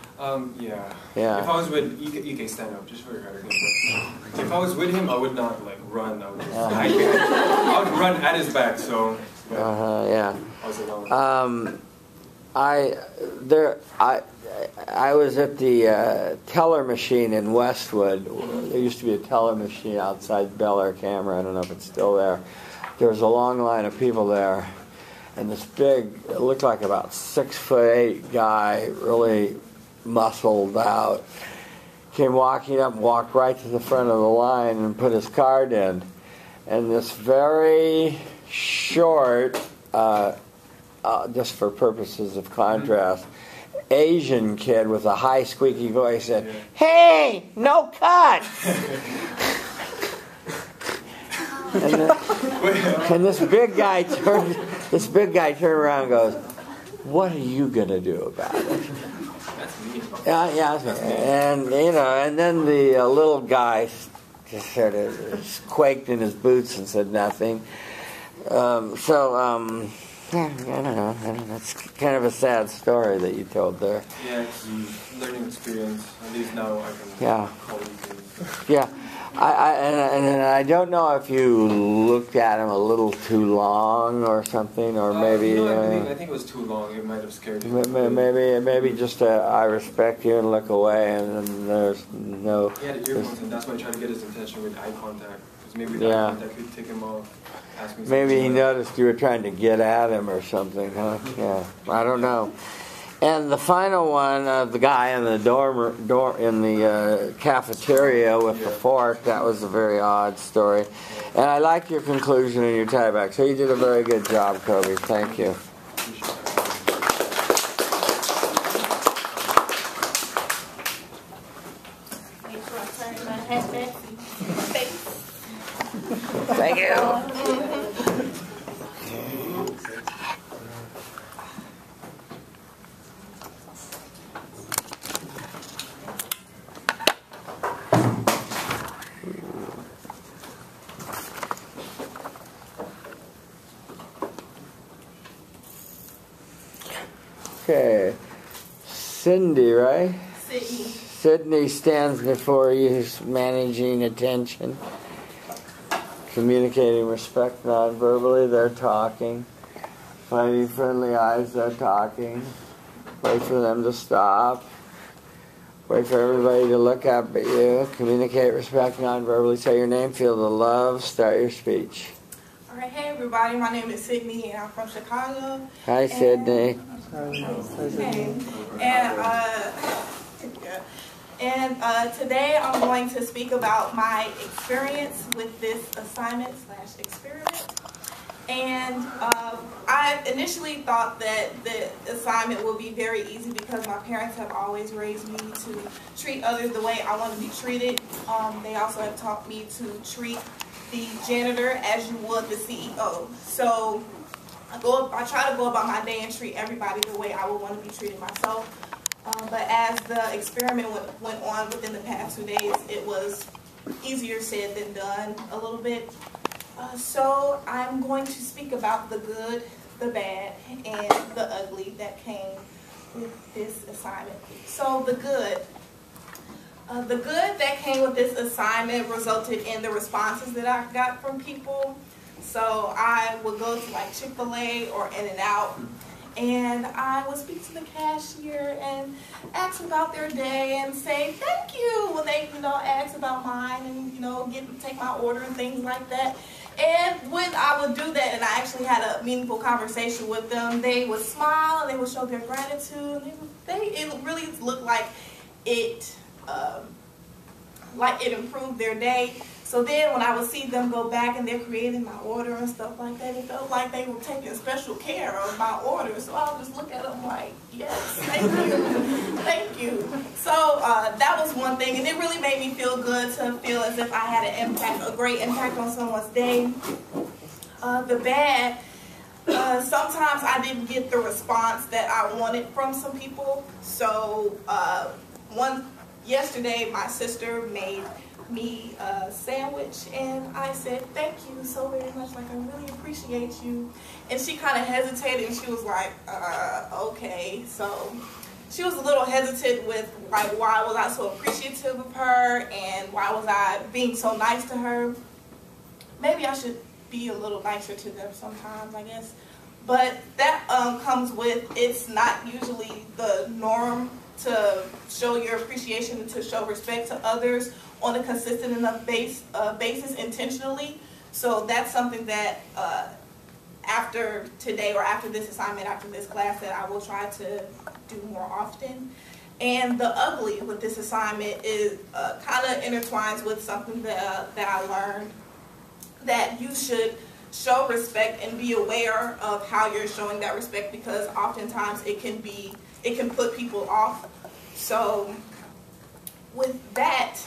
Yeah. Yeah. If I was with EK, stand up just for your record. If I was with him, I would not like run. I would just I would run at his back. So. Yeah. I was alone. I was at the teller machine in Westwood. There used to be a teller machine outside Bel Air Camera. I don't know if it's still there. There was a long line of people there, and this big, it looked like about 6'8" guy, really muscled out, came walking up and walked right to the front of the line and put his card in. And this very short, just for purposes of contrast, Asian kid with a high squeaky voice said, "Hey, no cuts!" and this big guy turned around and goes, "What are you gonna do about it?" That's me. Yeah, that's me. And and then the little guy just sort of quaked in his boots and said nothing. Yeah, I don't know. It's kind of a sad story that you told there. Yeah, it's a learning experience. At least now I can call you things. Yeah. And I don't know if you looked at him a little too long or something, or maybe. No, I think it was too long. It might have scared you. Maybe just I respect you and look away, and then there's no. He had earphones, and that's why I tried to get his attention with eye contact. Because maybe the eye contact could take him off. Maybe he noticed you were trying to get at him or something, huh? Yeah, I don't know. And the final one, the guy in the in the cafeteria with the fork, that was a very odd story. And I like your conclusion and your tie back. So you did a very good job, Kobe. Thank you. Thank you. Okay, Cindy, right? Sydney. Sydney stands before you, managing attention, communicating respect non-verbally. They're talking. Finding friendly eyes. They're talking. Wait for them to stop. Wait for everybody to look up at you. Communicate respect non-verbally. Say your name. Feel the love. Start your speech. All right, hey everybody. My name is Sydney, and I'm from Chicago. Hi, Sydney. And today I'm going to speak about my experience with this assignment/experiment. And I initially thought that the assignment would be very easy because my parents have always raised me to treat others the way I want to be treated. They also have taught me to treat the janitor as you would the CEO. So I try to go about my day and treat everybody the way I would want to be treated myself. But as the experiment went on within the past 2 days, it was easier said than done a little bit. So I'm going to speak about the good, the bad, and the ugly that came with this assignment. So the good. The good that came with this assignment resulted in the responses that I got from people. So I would go to like Chick-fil-A or In-N-Out, and I would speak to the cashier and ask about their day and say thank you when they, ask about mine and, take my order and things like that. And when I would do that and I actually had a meaningful conversation with them, they would smile and they would show their gratitude. It really looked like it improved their day. So then when I would see them go back and they're creating my order and stuff like that, it felt like they were taking special care of my order. So I would just look at them like, yes, thank you, thank you. So that was one thing, and it really made me feel good to feel as if I had an impact, a great impact on someone's day. The bad, sometimes I didn't get the response that I wanted from some people. So yesterday my sister made me a sandwich, and I said thank you so very much, like I really appreciate you. And she kind of hesitated, and she was like okay. So she was a little hesitant with like why was I so appreciative of her and why was I being so nice to her. Maybe I should be a little nicer to them sometimes, I guess. But that comes with, it's not usually the norm to show your appreciation and to show respect to others on a consistent enough basis intentionally. So that's something that after today or after this assignment, after this class, that I will try to do more often. And the ugly with this assignment is kind of intertwines with something that I learned, that you should show respect and be aware of how you're showing that respect, because oftentimes it can put people off. So with that,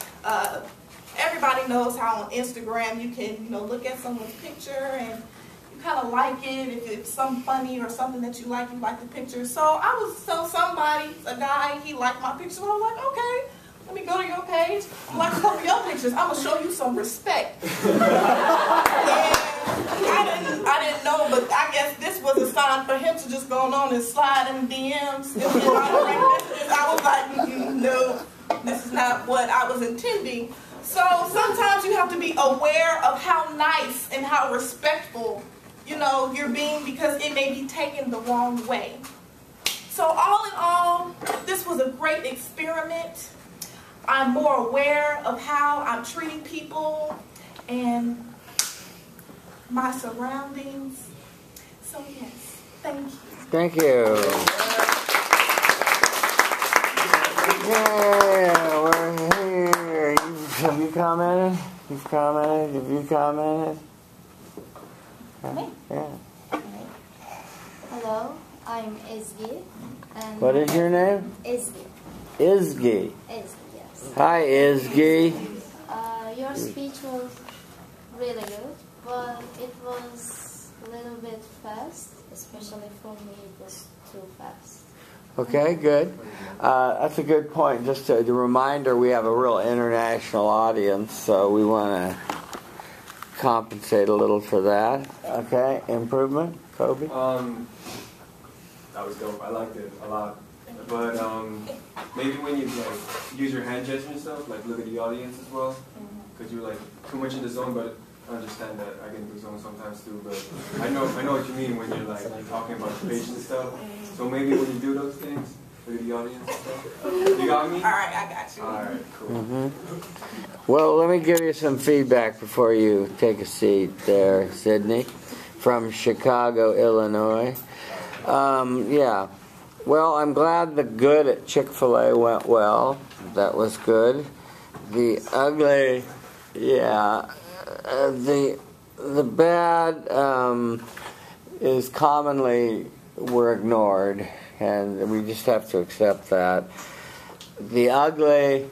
everybody knows how on Instagram you can look at someone's picture and you kind of like it. If it's something funny or something that you like the picture. So somebody, a guy, he liked my picture. So I was like, okay, let me go to your page. I like a couple of your pictures. I'm gonna show you some respect. I didn't know, but I guess this was a sign for him to just go on and slide in DMs. And I was like, no, this is not what I was intending. So sometimes you have to be aware of how nice and how respectful, you're being, because it may be taken the wrong way. So all in all, this was a great experiment. I'm more aware of how I'm treating people and my surroundings. So yes, thank you. Thank you. Yeah, we're here. Have you commented? You've commented? Have you commented? Yeah. Hello, I'm Izgi. And What is your name? Izgi. Izgi. Izgi, yes. Hi, Izgi. Your speech was really good, but it was a little bit fast, especially for me it was too fast. Okay, good. That's a good point. Just a reminder, we have a real international audience, so we want to compensate a little for that. Okay, improvement, Kobe? That was dope. I liked it a lot. But maybe when you use your hand gesture and stuff, look at the audience as well, because you're too much in the zone. But I understand that I get in the zone sometimes too. But I know what you mean when you're talking about the page and stuff. So maybe when you do those things, look at the audience and stuff. You got me? All right, I got you. All right, cool. Mm-hmm. Well, let me give you some feedback before you take a seat there, Sydney, from Chicago, Illinois. Yeah. Well, I'm glad the good at Chick-fil-A went well. That was good. The ugly, yeah. The bad is commonly we're ignored, and we just have to accept that. The ugly,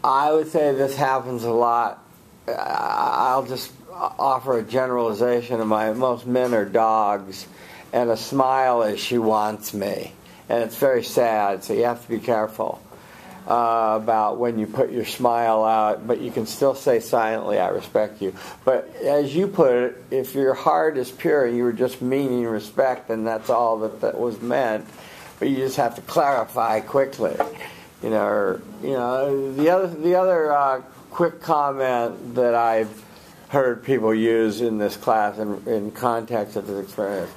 I would say this happens a lot. I'll just offer a generalization of most men are dogs, and a smile is she wants me. And it's very sad, so you have to be careful about when you put your smile out, but you can still say silently, I respect you. But as you put it, if your heart is pure and you were just meaning respect, then that's all that was meant. But you just have to clarify quickly. the other quick comment that I've heard people use in this class in context of this experience.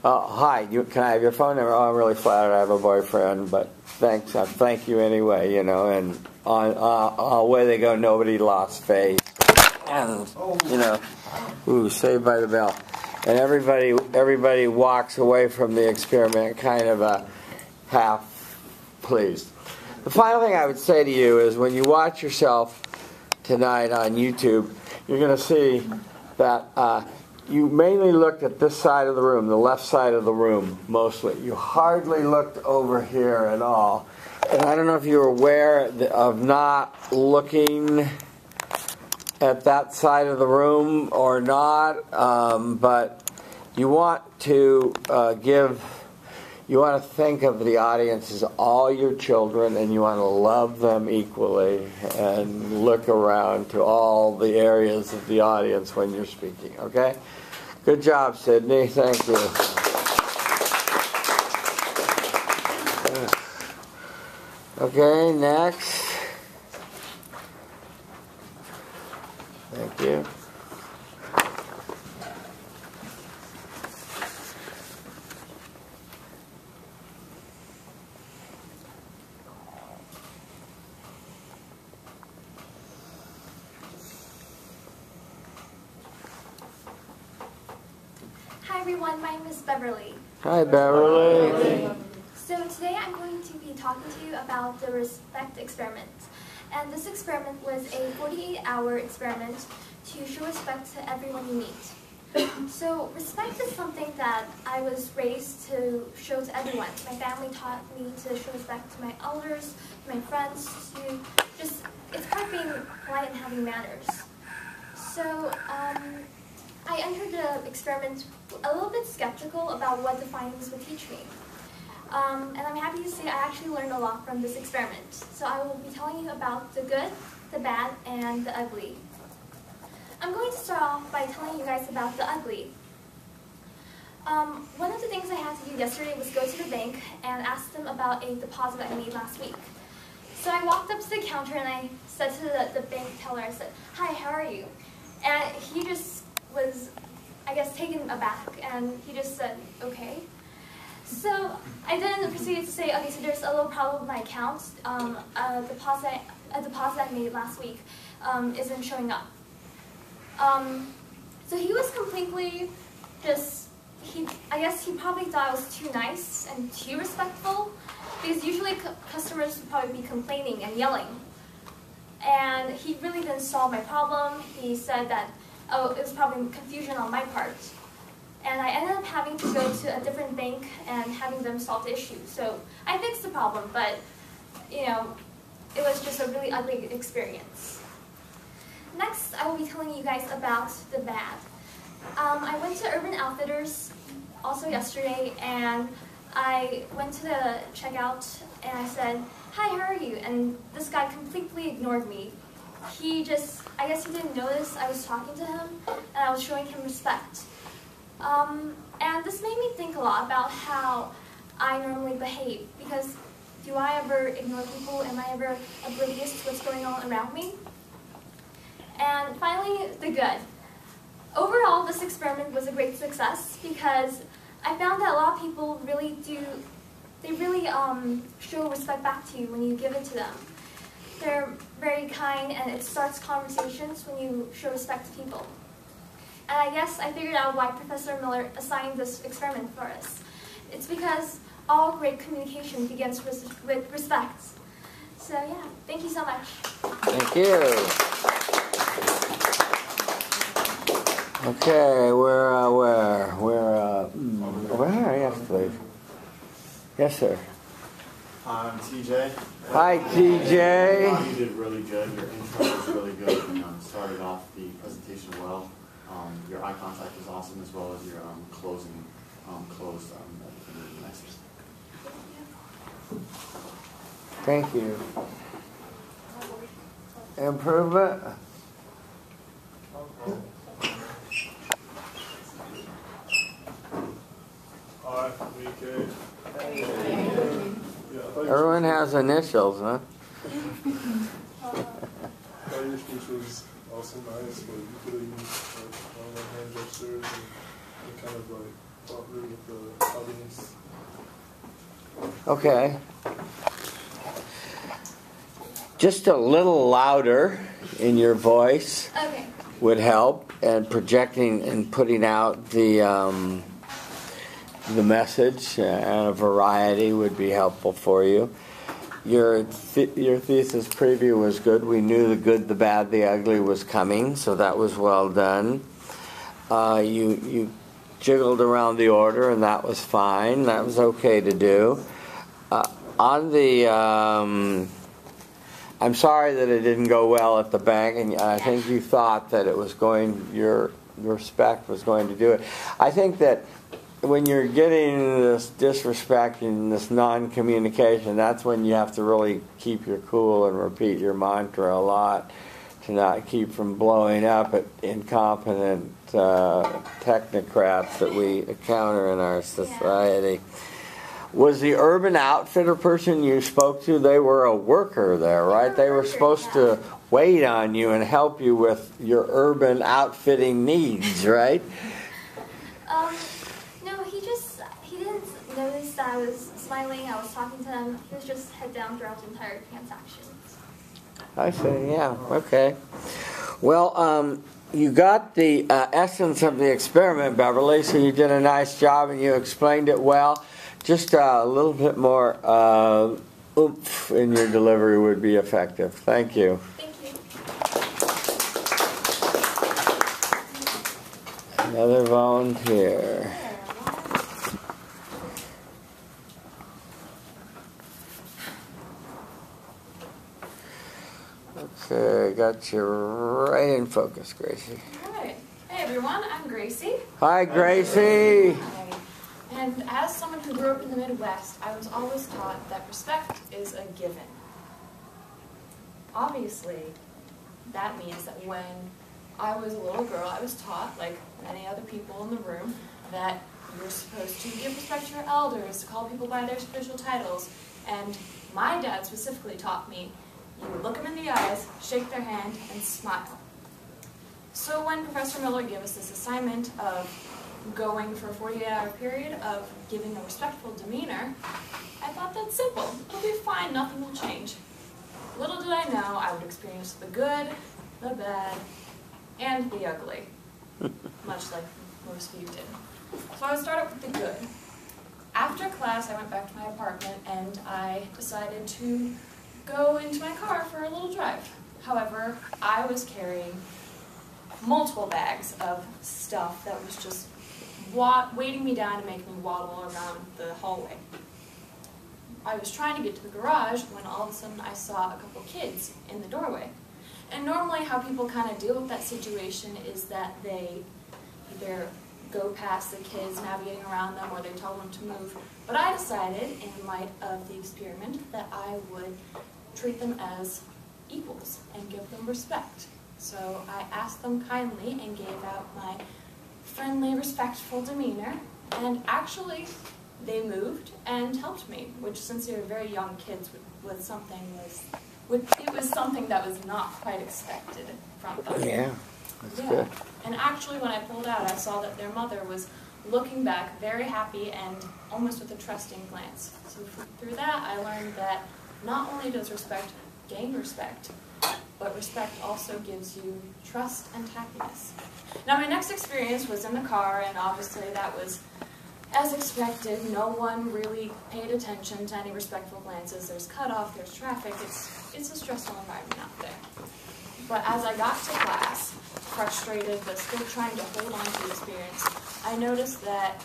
Hi, can I have your phone number? Oh, I'm really flattered. I have a boyfriend, but thanks. Thank you anyway. And away they go. Nobody lost faith, and ooh, saved by the bell. And everybody walks away from the experiment kind of half pleased. The final thing I would say to you is when you watch yourself tonight on YouTube, you're going to see that you mainly looked at this side of the room, the left side of the room, mostly. You hardly looked over here at all. And I don't know if you were aware of not looking at that side of the room or not, but you want to you want to think of the audience as all your children, and you want to love them equally and look around to all the areas of the audience when you're speaking, okay? Good job, Sydney. Thank you. Okay, next. Thank you. Hi everyone, my name is Beverly. Hi, Beverly. So today I'm going to be talking to you about the respect experiment. And this experiment was a 48-hour experiment to show respect to everyone you meet. So respect is something that I was raised to show to everyone. My family taught me to show respect to my elders, to my friends, it's part of being polite and having manners. So I entered the experiment a little bit skeptical about what the findings would teach me. And I'm happy to say I actually learned a lot from this experiment. So I will be telling you about the good, the bad, and the ugly. I'm going to start off by telling you guys about the ugly. One of the things I had to do yesterday was go to the bank and ask them about a deposit I made last week. So I walked up to the counter and I said to the bank teller, I said, "Hi, how are you?" And he just was, I guess, taken aback, and he just said, "Okay." So I then proceeded to say, "Okay, so there's a little problem with my account. A deposit I made last week isn't showing up." So he was completely I guess he probably thought I was too nice and too respectful, because usually customers would probably be complaining and yelling. And he really didn't solve my problem. He said that, oh, it was probably confusion on my part. And I ended up having to go to a different bank and having them solve the issue. So I fixed the problem, but it was just a really ugly experience. Next, I will be telling you guys about the bad. I went to Urban Outfitters also yesterday, and I went to the checkout and I said, "Hi, how are you?" And this guy completely ignored me. I guess he didn't notice I was talking to him, and I was showing him respect. And this made me think a lot about how I normally behave, because do I ever ignore people? Am I ever oblivious to what's going on around me? And finally, the good. Overall, this experiment was a great success because I found that a lot of people really show respect back to you when you give it to them. They're very kind, and it starts conversations when you show respect to people. And I guess I figured out why Professor Miller assigned this experiment for us. It's because all great communication begins with respect. So yeah, thank you so much. Thank you. Okay, where? Over here, yes, please. Yes, sir. I'm TJ. Hi, TJ. You did really good. Your intro was really good and started off the presentation well. Your eye contact was awesome, as well as your closing closed. Really nice. Thank you. Improvement? Hi, VK. Everyone has initials, huh? I thought your speech was also nice, but you could have used like one of my hand gestures and kind of like thought through with the audience. Okay. Just a little louder in your voice would help, and projecting and putting out the message and a variety would be helpful for you. Your thesis preview was good. We knew the good, the bad, the ugly was coming, so that was well done. You jiggled around the order, and that was fine. That was okay to do. On the I'm sorry that it didn't go well at the bank, and I think you thought that it was going, your respect was going to do it. I think that when you're getting this disrespect and this non-communication, that's when you have to really keep your cool and repeat your mantra a lot to not keep from blowing up at incompetent technocrats that we encounter in our society. Was the Urban Outfitter person you spoke to, they were a worker there, right? They were supposed to wait on you and help you with your urban outfitting needs, right? No, he didn't notice that I was smiling, I was talking to him. He was just head down throughout the entire transaction. I see, yeah, okay. Well, you got the essence of the experiment, Beverly, so you did a nice job and you explained it well. Just a little bit more oomph in your delivery would be effective. Thank you. Thank you. Another volunteer. Okay, got you right in focus, Gracie. All right. Hey everyone, I'm Gracie. Hi, Gracie. Hi. And as someone who grew up in the Midwest, I was always taught that respect is a given. Obviously, that means that when I was a little girl, I was taught, like many other people in the room, that you're supposed to give respect to your elders, to call people by their official titles. And my dad specifically taught me, you would look them in the eyes, shake their hand, and smile. So when Professor Miller gave us this assignment of going for a 48-hour period of giving a respectful demeanor, I thought that's simple. It'll be fine, nothing will change. Little did I know I would experience the good, the bad, and the ugly, much like most of you did. So I would start out with the good. After class, I went back to my apartment and I decided to go into my car for a little drive. However, I was carrying multiple bags of stuff that was just weighting me down and making me waddle around the hallway. I was trying to get to the garage when all of a sudden I saw a couple kids in the doorway. And normally how people kind of deal with that situation is that they either go past the kids navigating around them or they tell them to move. But I decided, in light of the experiment, that I would treat them as equals and give them respect. So I asked them kindly and gave out my friendly, respectful demeanor, and actually they moved and helped me, which since they were very young kids was something that was not quite expected from them. Yeah, that's good. And actually when I pulled out, I saw that their mother was looking back very happy and almost with a trusting glance. So through that I learned that not only does respect gain respect, but respect also gives you trust and happiness. Now my next experience was in the car, and obviously that was as expected. No one really paid attention to any respectful glances. There's cutoff, there's traffic, it's a stressful environment out there. But as I got to class, frustrated but still trying to hold on to the experience, I noticed that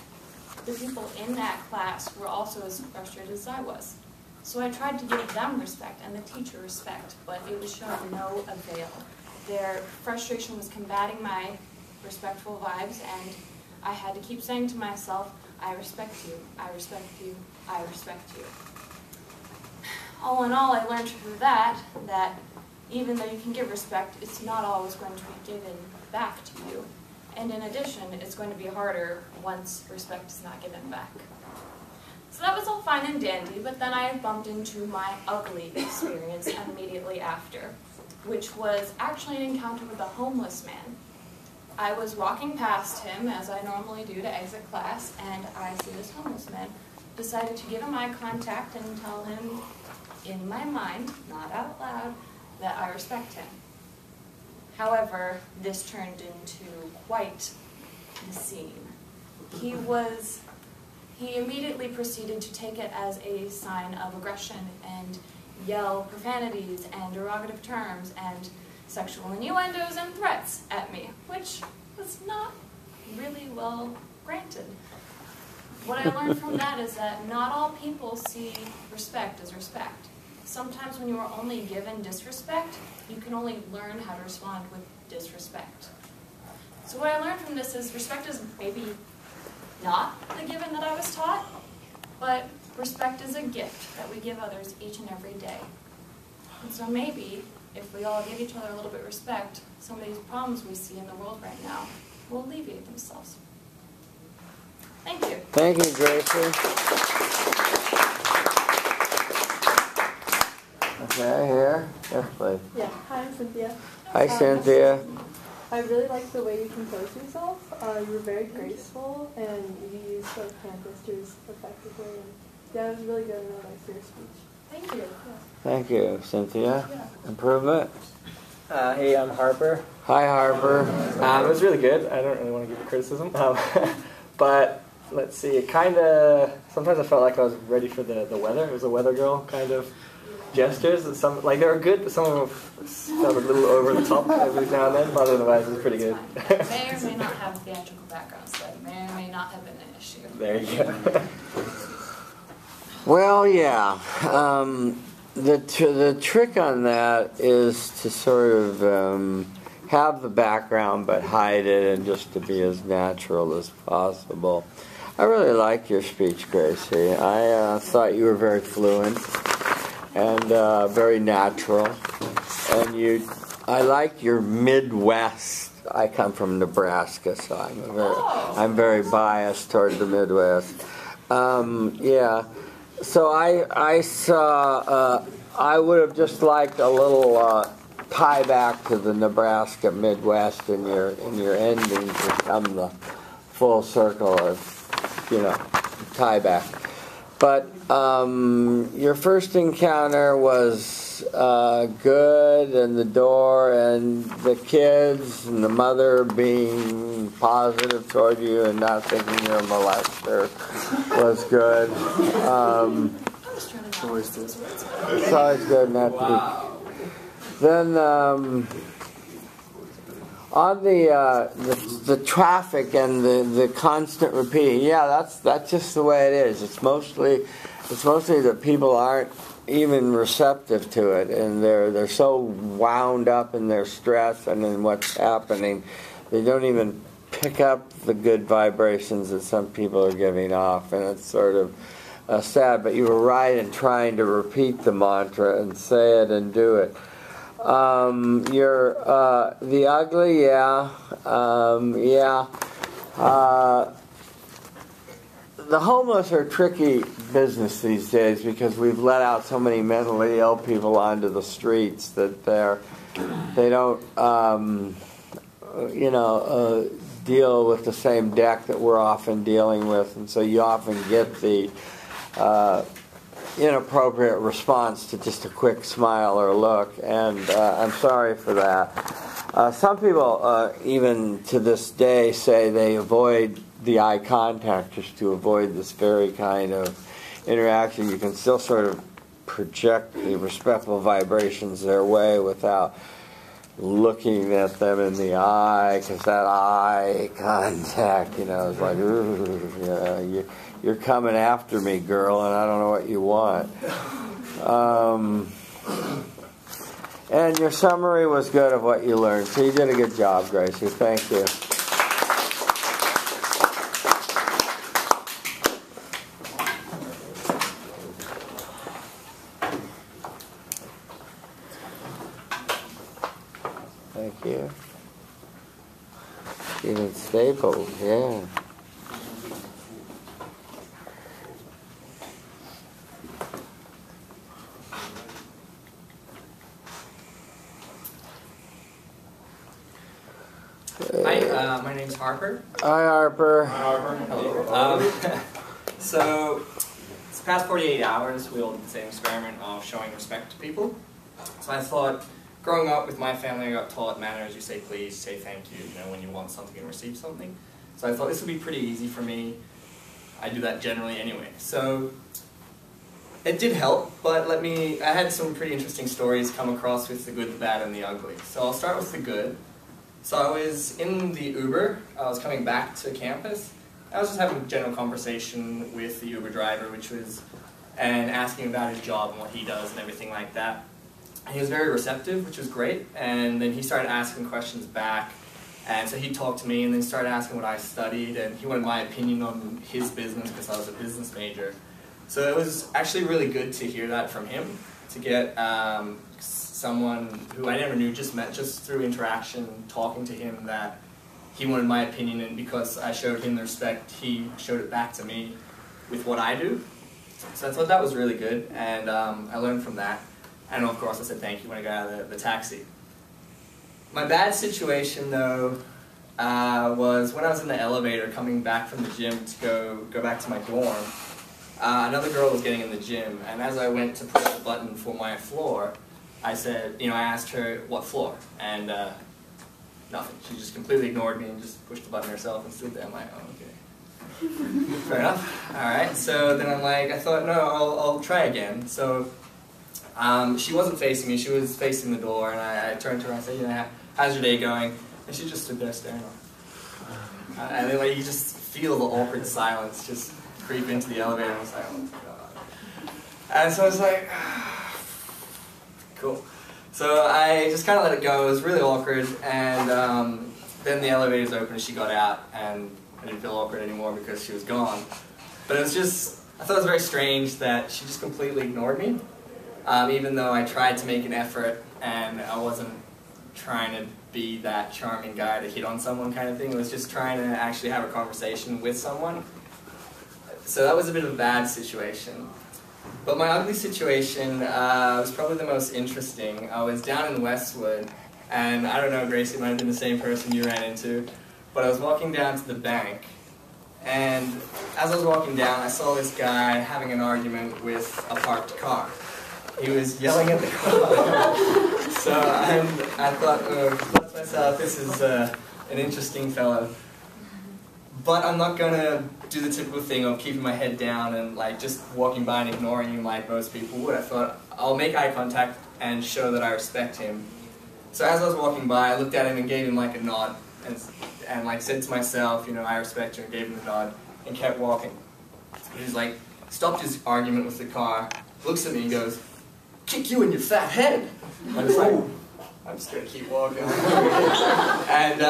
the people in that class were also as frustrated as I was. So I tried to give them respect and the teacher respect, but it was showing no avail. Their frustration was combating my respectful vibes, and I had to keep saying to myself, I respect you, I respect you, I respect you. All in all, I learned through that even though you can give respect, it's not always going to be given back to you. And in addition, it's going to be harder once respect is not given back. So that was all fine. fine and dandy, but then I bumped into my ugly experience immediately after, which was actually an encounter with a homeless man. I was walking past him, as I normally do, to exit class, and I see this homeless man. Decided to give him eye contact and tell him, in my mind, not out loud, that I respect him. However, this turned into quite the scene. He immediately proceeded to take it as a sign of aggression and yell profanities and derogative terms and sexual innuendos and threats at me, which was not really well granted. What I learned from that is that not all people see respect as respect. Sometimes when you are only given disrespect, you can only learn how to respond with disrespect. So what I learned from this is respect is maybe not the given that I was taught, but respect is a gift that we give others each and every day. And so maybe if we all give each other a little bit of respect, some of these problems we see in the world right now will alleviate themselves. Thank you. Thank you, Gracie. Okay, here. Yes, please. Yeah, hi, I'm Cynthia. Hi, Cynthia. I really liked the way you composed yourself. You were very graceful, and you used like hand gestures effectively. And yeah, it was really good and really nice for your speech. Thank you. Yeah. Thank you, Cynthia. Improvement. Hey, I'm Harper. Hi, Harper. It was really good. I don't really want to give you criticism, but let's see. It kind of sometimes I felt like I was ready for the weather. It was a weather girl kind of gestures. Some like they were good, but some of them sounded a little over the top every now and then. But otherwise, it was pretty good. May or may not have theatrical background, so that may or may not have been an issue. There you go. Well, yeah. The trick on that is to sort of have the background but hide it and just to be as natural as possible. I really like your speech, Gracie. I thought you were very fluent and very natural. And I like your Midwest. I come from Nebraska, so I'm very biased toward the Midwest. Yeah. So I saw. I would have just liked a little tie back to the Nebraska Midwest in your ending to come the full circle of tie back. But your first encounter was good, and the door and the kids and the mother being positive toward you and not thinking you're a molester was good. It's always good not to be. Then on the traffic and the constant repeating, yeah, that's just the way it is. It's mostly that people aren't even receptive to it, and they're so wound up in their stress and in what's happening, they don't even pick up the good vibrations that some people are giving off, and it's sort of sad. But you were right in trying to repeat the mantra and say it and do it. The ugly, yeah. The homeless are tricky business these days because we've let out so many mentally ill people onto the streets that they don't, deal with the same deck that we're often dealing with, and so you often get the inappropriate response to just a quick smile or look, and I'm sorry for that. Some people, even to this day, say they avoid the eye contact just to avoid this very kind of interaction. You can still sort of project the respectful vibrations their way without looking at them in the eye, because that eye contact, is like, ooh, you're coming after me, girl, and I don't know what you want. And your summary was good of what you learned, so you did a good job, Gracie. Thank you. Thank you. Even Staples, yeah. My name's Harper. Hi, Harper. Hi, Harper. Hello. So, it's the past 48 hours, we all did the same experiment of showing respect to people. So I thought, growing up with my family, I got taught manners. You say please, say thank you, when you want something and receive something. So I thought this would be pretty easy for me. I do that generally anyway. So it did help, but I had some pretty interesting stories come across with the good, the bad, and the ugly. So I'll start with the good. So I was in the Uber. I was coming back to campus. I was just having a general conversation with the Uber driver, and asking about his job and what he does and everything like that. And he was very receptive, which was great. And then he started asking questions back. And so he talked to me and then started asking what I studied, and he wanted my opinion on his business because I was a business major. So it was actually really good to hear that from him, to get someone who I never knew, just met just through interaction, talking to him, that he wanted my opinion, and because I showed him the respect, he showed it back to me with what I do. So I thought that was really good, and I learned from that. And of course I said thank you when I got out of the taxi. My bad situation though was when I was in the elevator coming back from the gym to go back to my dorm. Another girl was getting in the gym, and as I went to push the button for my floor, I said, I asked her what floor, and nothing. She just completely ignored me and just pushed the button herself and stood there. I'm like, oh, okay. Fair enough. Alright, so then I thought, no, I'll try again. So she wasn't facing me, she was facing the door, and I turned to her and I said, how's your day going? And she just stood there staring off. And then you just feel the awkward silence just creep into the elevator, and I was like, oh god. And so I was like, cool. So I just kind of let it go. It was really awkward, and then the elevator's open and she got out, and I didn't feel awkward anymore because she was gone. But it was just, I thought it was very strange that she just completely ignored me, even though I tried to make an effort and I wasn't trying to be that charming guy to hit on someone kind of thing. It was just trying to actually have a conversation with someone. So that was a bit of a bad situation. But my ugly situation was probably the most interesting. I was down in Westwood, and I don't know, Gracie, it might have been the same person you ran into, but I was walking down to the bank, and as I was walking down, I saw this guy having an argument with a parked car. He was yelling at the car. So I thought, to myself, this is an interesting fellow. But I'm not going to do the typical thing of keeping my head down and just walking by and ignoring him like most people would. I thought, I'll make eye contact and show that I respect him. So as I was walking by, I looked at him and gave him a nod, and said to myself, I respect you, and gave him the nod, and kept walking. He was stopped his argument with the car, looks at me and goes, "Kick you in your fat head." I was like, I'm just going to keep walking. And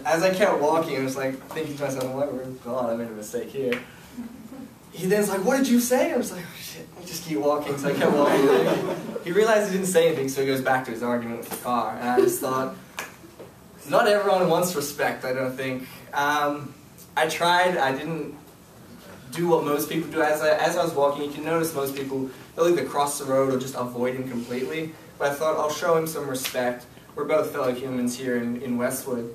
as I kept walking, I was thinking to myself, oh god, I made a mistake here. He then's like, what did you say? I was like, oh shit, I just keep walking. So I kept walking. He realized he didn't say anything, so he goes back to his argument with the car. And I just thought, not everyone wants respect, I don't think. I tried, I didn't do what most people do. As I was walking, you can notice most people, they'll either cross the road or just avoid him completely. But I thought, I'll show him some respect. We're both fellow humans here in Westwood.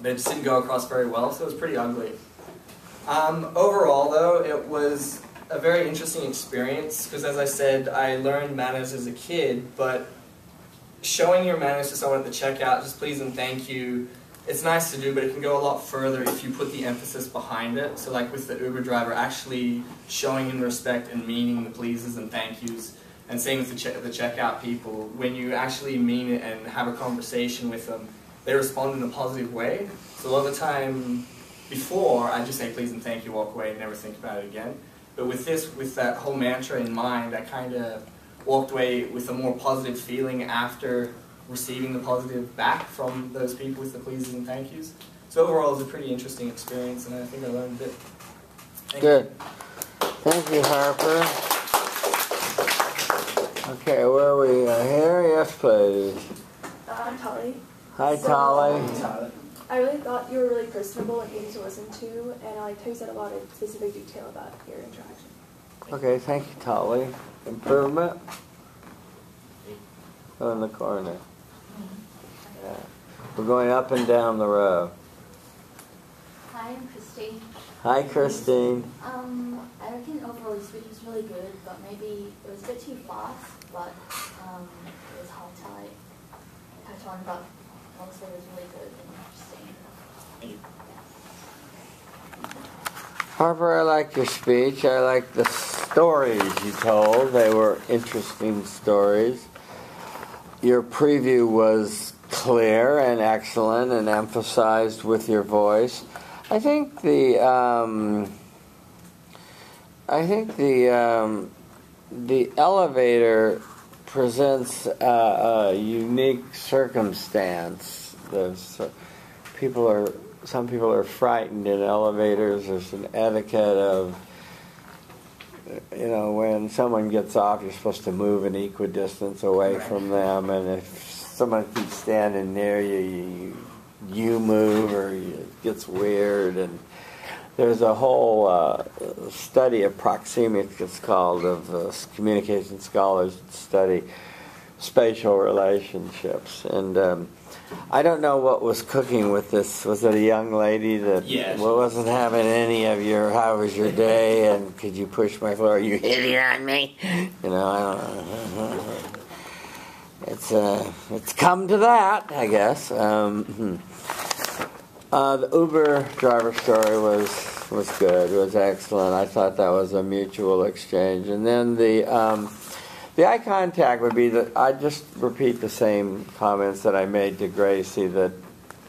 But it just didn't go across very well, so it was pretty ugly. Overall, though, it was a very interesting experience, because as I said, I learned manners as a kid, but showing your manners to someone at the checkout, just please and thank you, it's nice to do, but it can go a lot further if you put the emphasis behind it. So with the Uber driver, actually showing him respect and meaning the pleases and thank yous. And same with the checkout people. When you actually mean it and have a conversation with them, they respond in a positive way. So a lot of the time before, I just say please and thank you, walk away, and never think about it again. But with this, with that whole mantra in mind, I kind of walked away with a more positive feeling after receiving the positive back from those people with the pleases and thank yous. So overall, it was a pretty interesting experience, and I think I learned a bit. Good. Thank you, Harper. Okay, where are we here? Yes, please. I'm Tali. Hi, Tali. I really thought you were really personable and easy to listen to, and I liked how you said a lot of specific detail about your interaction. Okay, thank you, Tali. Improvement? Oh, in the corner. Yeah. We're going up and down the row. I am Christine. Hi, Christine. I reckon overall the speech was really good, but maybe it was a bit too fast, but it was hard to like catch on, but mostly it was really good and interesting. Harper, I like your speech. I like the stories you told. They were interesting stories. Your preview was clear and excellent and emphasized with your voice. I think the elevator presents a unique circumstance. Some people are frightened in elevators. There's an etiquette of, when someone gets off, you're supposed to move an equidistance away from them, and if someone keeps standing near you, you move, or it gets weird. And there's a whole study of proxemics, it's called, of communication scholars that study spatial relationships. And I don't know what was cooking with this. Was it a young lady that wasn't having any of your, how was your day, and could you push my floor? Are you hitting on me? I don't know. It's come to that, I guess. The Uber driver story was good. It was excellent. I thought that was a mutual exchange. And then the eye contact would be that I just repeat the same comments that I made to Gracie, that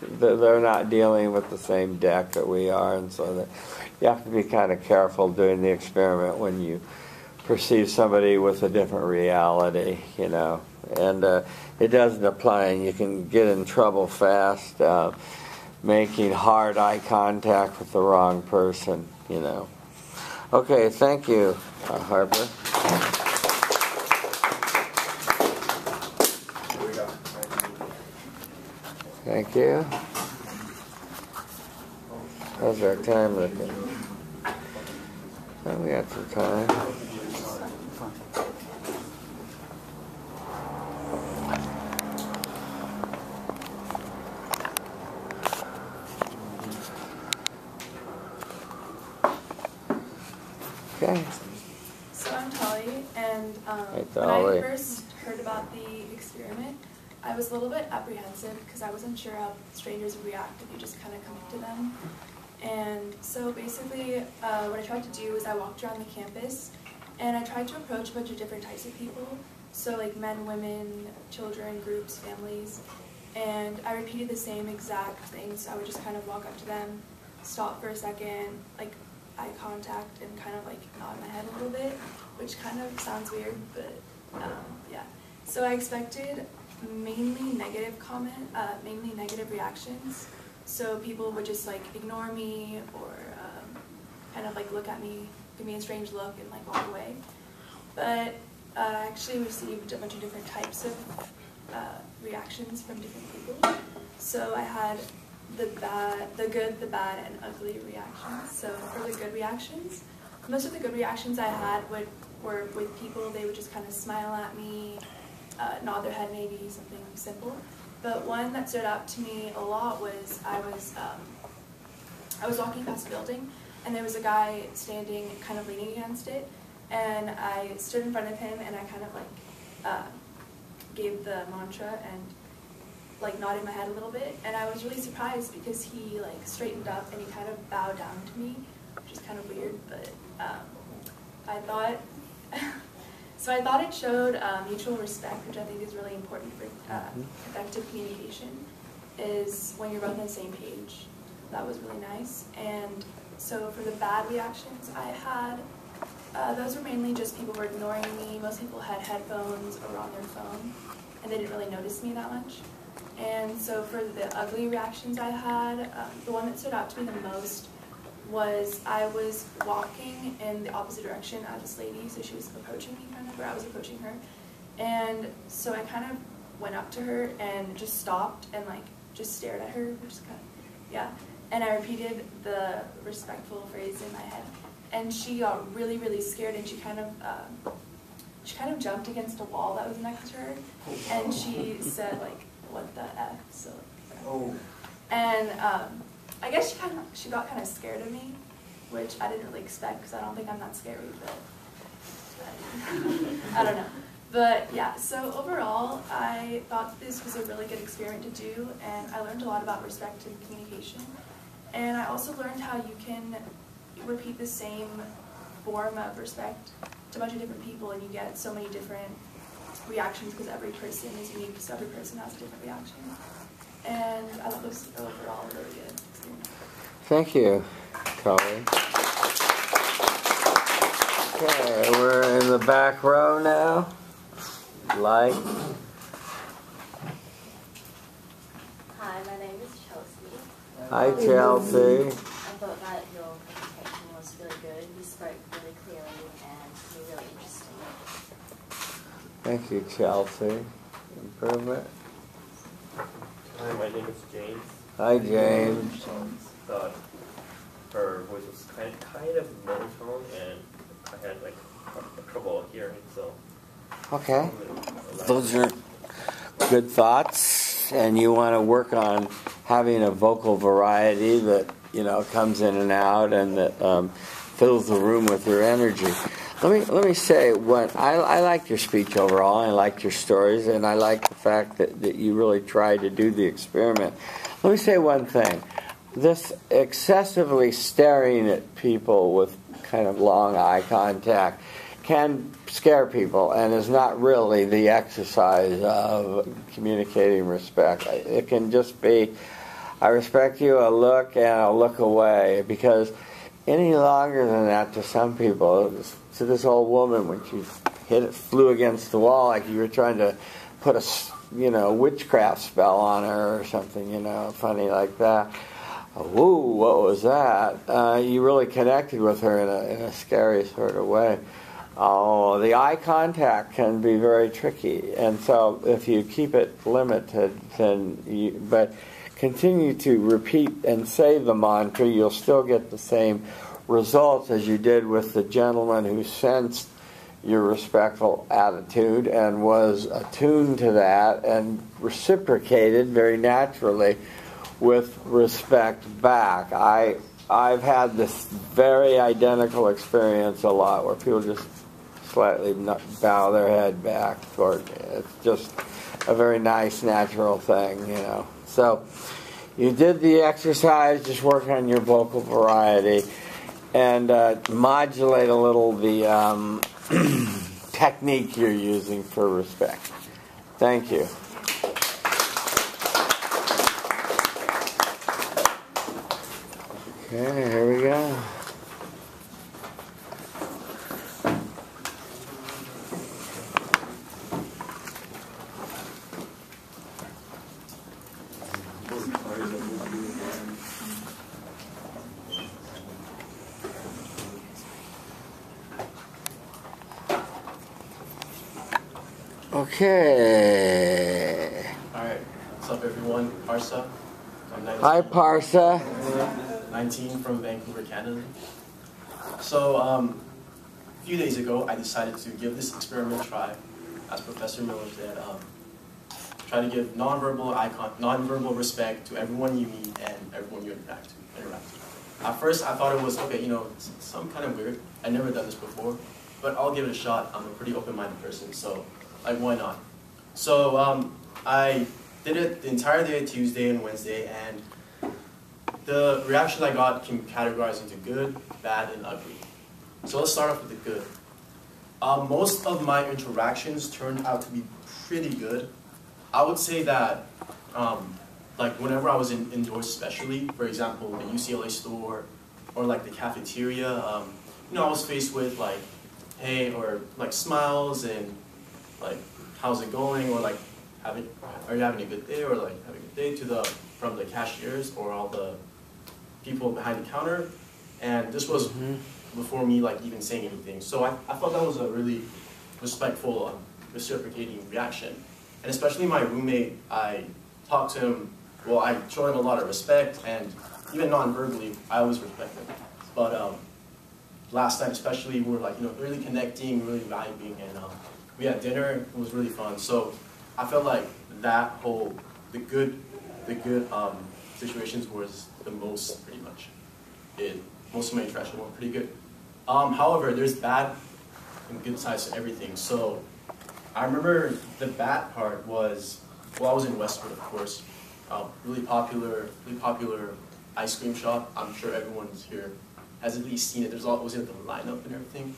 they're not dealing with the same deck that we are, and so that you have to be kind of careful doing the experiment when you perceive somebody with a different reality, and it doesn't apply, and you can get in trouble fast making hard eye contact with the wrong person, Okay, thank you, Harper. Thank you. How's our time looking? Oh, we got some time. Okay. So I'm Tali, and Hey, when Tali. I first heard about the experiment, I was a little bit apprehensive because I wasn't sure how strangers would react if you just kind of come up to them. And so basically what I tried to do is I walked around the campus and I tried to approach a bunch of different types of people. So like men, women, children, groups, families. And I repeated the same exact things. I would just kind of walk up to them, stop for a second, like eye contact, and kind of like nod my head a little bit, which kind of sounds weird, but yeah. So I expected mainly negative reactions. So people would just like ignore me or kind of like look at me, give me a strange look, and like walk away. But I actually received a bunch of different types of reactions from different people. So I had the good, the bad, and ugly reactions. So for the good reactions, most of the good reactions I had were with people. They would just kind of smile at me, nod their head maybe, something simple. But one that stood out to me a lot was I was walking past a building, and there was a guy standing kind of leaning against it, and I stood in front of him and I kind of like gave the mantra and like nodded my head a little bit, and I was really surprised because he like straightened up and he kind of bowed down to me, which is kind of weird, but I thought so I thought it showed mutual respect, which I think is really important for effective communication, is when you're both on the same page. That was really nice. And so for the bad reactions I had, those were mainly just people were ignoring me. Most people had headphones or on their phone, and they didn't really notice me that much. And so for the ugly reactions I had, the one that stood out to me the most was I was walking in the opposite direction as this lady, so she was approaching me kind of, or I was approaching her. And so I kind of went up to her and just stopped and like just stared at her, which is kind of, yeah. And I repeated the respectful phrase in my head. And she got really, really scared, and she kind of jumped against a wall that was next to her, and she said like, "What the F?" So, and I guess she got kind of scared of me, which I didn't really expect because I don't think I'm that scary, but I don't know. But yeah, so overall, I thought this was a really good experiment to do, and I learned a lot about respect and communication. And I also learned how you can repeat the same form of respect to a bunch of different people, and you get so many different reactions because every person is unique, so every person has a different reaction. And I thought this was overall a really good experience. Thank you, Chloe. Okay, we're in the back row now. Like. Hi, my name is Chelsea. Hi, Chelsea. I thought that your presentation was really good. You spoke really clearly and you were really interesting. Thank you, Chelsea. Improvement. Hi, my name is James. Hi, James. Thought her voice was kind of monotone, and I had like trouble hearing, so. Okay. Those are good thoughts, and you want to work on having a vocal variety that, you know, comes in and out and that fills the room with your energy. Let me say, what I liked your speech overall. I liked your stories, and I like the fact that you really tried to do the experiment. Let me say one thing. This excessively staring at people with kind of long eye contact can scare people and is not really the exercise of communicating respect. It can just be, I respect you, a look, and I'll look away, because any longer than that to some people, to this old woman, when she flew against the wall like you were trying to put a witchcraft spell on her or something, funny like that. Whoa, what was that? You really connected with her in a scary sort of way. Oh, the eye contact can be very tricky, and so if you keep it limited, but continue to repeat and say the mantra, you'll still get the same results as you did with the gentleman who sensed your respectful attitude and was attuned to that and reciprocated very naturally with respect back. I've had this very identical experience a lot, where people just slightly bow their head back toward me. It's just a very nice, natural thing, So you did the exercise, just work on your vocal variety, and modulate a little the technique you're using for respect. Thank you. Okay, here we go. Okay. Alright, what's up everyone? Parsa. I'm 19. Hi, Parsa. 19 from Vancouver, Canada. So, a few days ago, I decided to give this experiment a try, as Professor Miller said. Try to give nonverbal respect to everyone you meet and everyone you interact with. At first, I thought it was, okay, some kind of weird. I've never done this before, but I'll give it a shot. I'm a pretty open-minded person, so why not? So I did it the entire day, Tuesday and Wednesday, and the reaction I got can be categorized into good, bad, and ugly. So let's start off with the good. Most of my interactions turned out to be pretty good. I would say that, like whenever I was indoors, especially, for example, the UCLA store or like the cafeteria, I was faced with like, hey, or like smiles and like, how's it going, or like, are you having a good day, or like having a good day from the cashiers or all the people behind the counter. And this was before me like even saying anything. So I thought that was a really respectful, reciprocating reaction. And especially my roommate, I talked to him, well, I showed him a lot of respect, and even non-verbally, I always respect him. But last night especially, we were like, really connecting, really vibing, and we had dinner. It was really fun. So I felt like that whole, the good situations was the most, pretty much. Most of my interaction went pretty good. However, there's bad and good sides to everything. So I remember the bad part was, well, I was in Westwood, of course. Really popular ice cream shop. I'm sure everyone's here has at least seen it. There's always like the lineup and everything.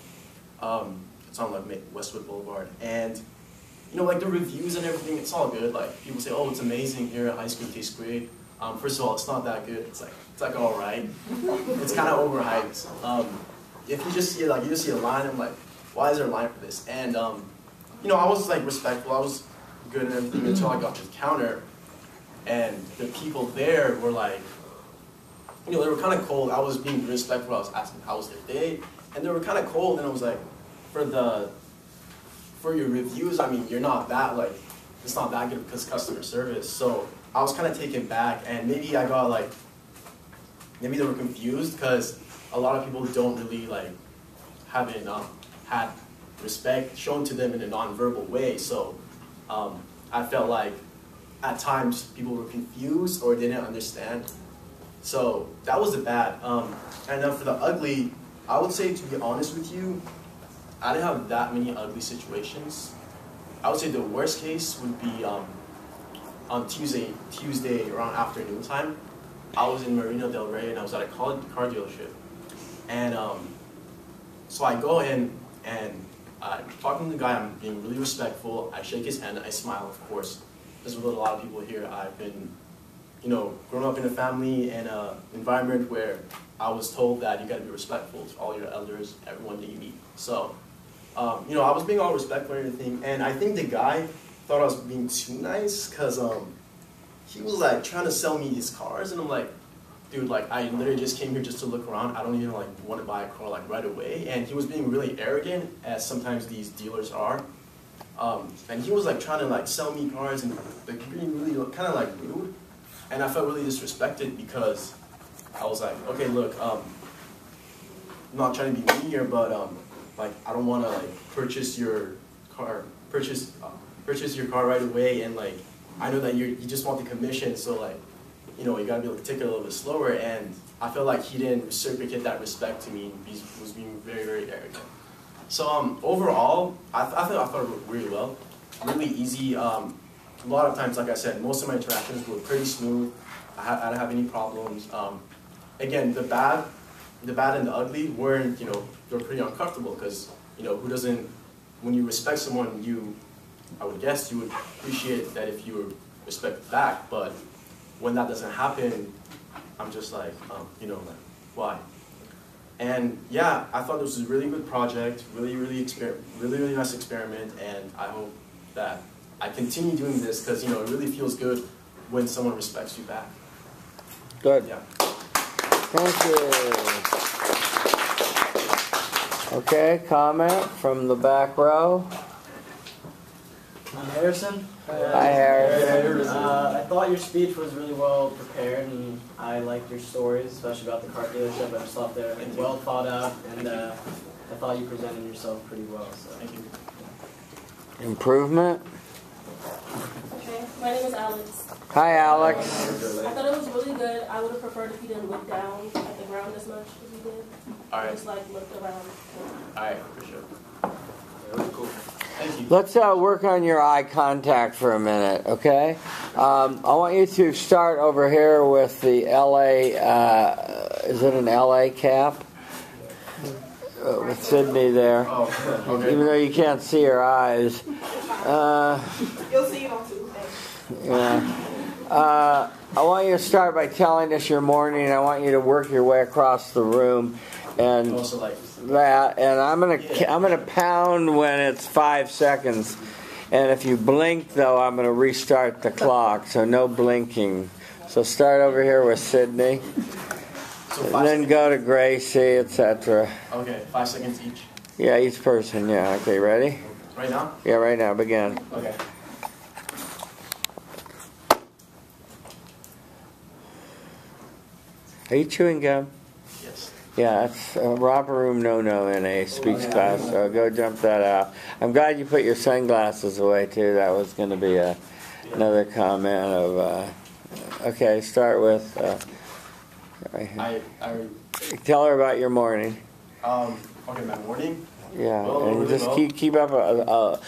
It's on like Westwood Boulevard, and you know, like the reviews and everything, it's all good. Like people say, "Oh, it's amazing here. Ice cream tastes great." First of all, it's not that good. It's like all right. It's kind of overhyped. If you just see it, like you just see a line, I'm like, why is there a line for this? And you know, I was like respectful. I was good and everything until I got to the counter, and the people there were like, you know, they were kind of cold. I was being respectful. I was asking how was their day, and they were kind of cold. And I was like, for your reviews, I mean, you're not that like, it's not that good because customer service. So I was kind of taken back, and maybe I got like, maybe they were confused because a lot of people don't really like haven't had respect shown to them in a nonverbal way. So I felt like at times people were confused or didn't understand. So that was the bad. And then for the ugly, I would say, to be honest with you, I didn't have that many ugly situations. I would say the worst case would be on Tuesday around afternoon time. I was in Marina Del Rey and I was at a car dealership. And so I go in and I'm talking to the guy, I'm being really respectful. I shake his hand, I smile, of course. As with a lot of people here, I've been, you know, grown up in a family and an environment where I was told that you got to be respectful to all your elders, everyone that you meet. So, you know, I was being all respectful and everything, and I think the guy thought I was being too nice because he was like trying to sell me his cars, and I'm like, dude, like I literally just came here just to look around. I don't even like want to buy a car like right away. And he was being really arrogant, as sometimes these dealers are. And he was like trying to like sell me cars and like being really kind of like rude. And I felt really disrespected because I was like, okay, look, I'm not trying to be mean here, but like I don't want to like purchase your car right away, and like I know that you just want the commission, so like, you know, you gotta be able to take it a little bit slower. And I felt like he didn't reciprocate that respect to me, and he was being very, very arrogant. So overall, I thought it went really well, really easy. A lot of times, like I said, most of my interactions were pretty smooth. I didn't have any problems. Again, the bad and the ugly weren't, you know, they're pretty uncomfortable because, you know, who doesn't, when you respect someone, I would guess you would appreciate that if you were respected back, but when that doesn't happen, I'm just like, you know, like, why? And yeah, I thought this was a really good project, really nice experiment, and I hope that I continue doing this because, you know, it really feels good when someone respects you back. Good. Yeah. Thank you. Okay, comment from the back row. I'm Harrison. Hi, Harrison. I thought your speech was really well prepared, and I liked your stories, especially about the car dealership. I just thought they were well thought out, and I thought you presented yourself pretty well. So thank you. Improvement. Okay, my name is Alex. Hi, Alex. I thought it was really good. I would have preferred if you didn't look down at the ground as much as you did. All right. Just like looked around. All right, for sure. Really cool. Thank you. Let's work on your eye contact for a minute, okay? I want you to start over here with the LA, is it an LA cap? With Sydney there. Oh, okay. Even though you can't see her eyes. You'll see it on Tuesday. Yeah. I want you to start by telling us your morning. I want you to work your way across the room, and that. And I'm gonna pound when it's 5 seconds. And if you blink, though, I'm gonna restart the clock. So no blinking. So start over here with Sydney, and then go to Gracie, etc. Okay, 5 seconds each. Yeah, each person. Yeah. Okay, ready? Right now? Yeah, right now. Begin. Okay. Are you chewing gum? Yes. Yeah, it's a romper room no-no in a speech class, so go jump that out. I'm glad you put your sunglasses away, too. That was going to be another comment of Okay, start with. I Tell her about your morning. okay, my morning. Yeah, well, and really just well. keep up.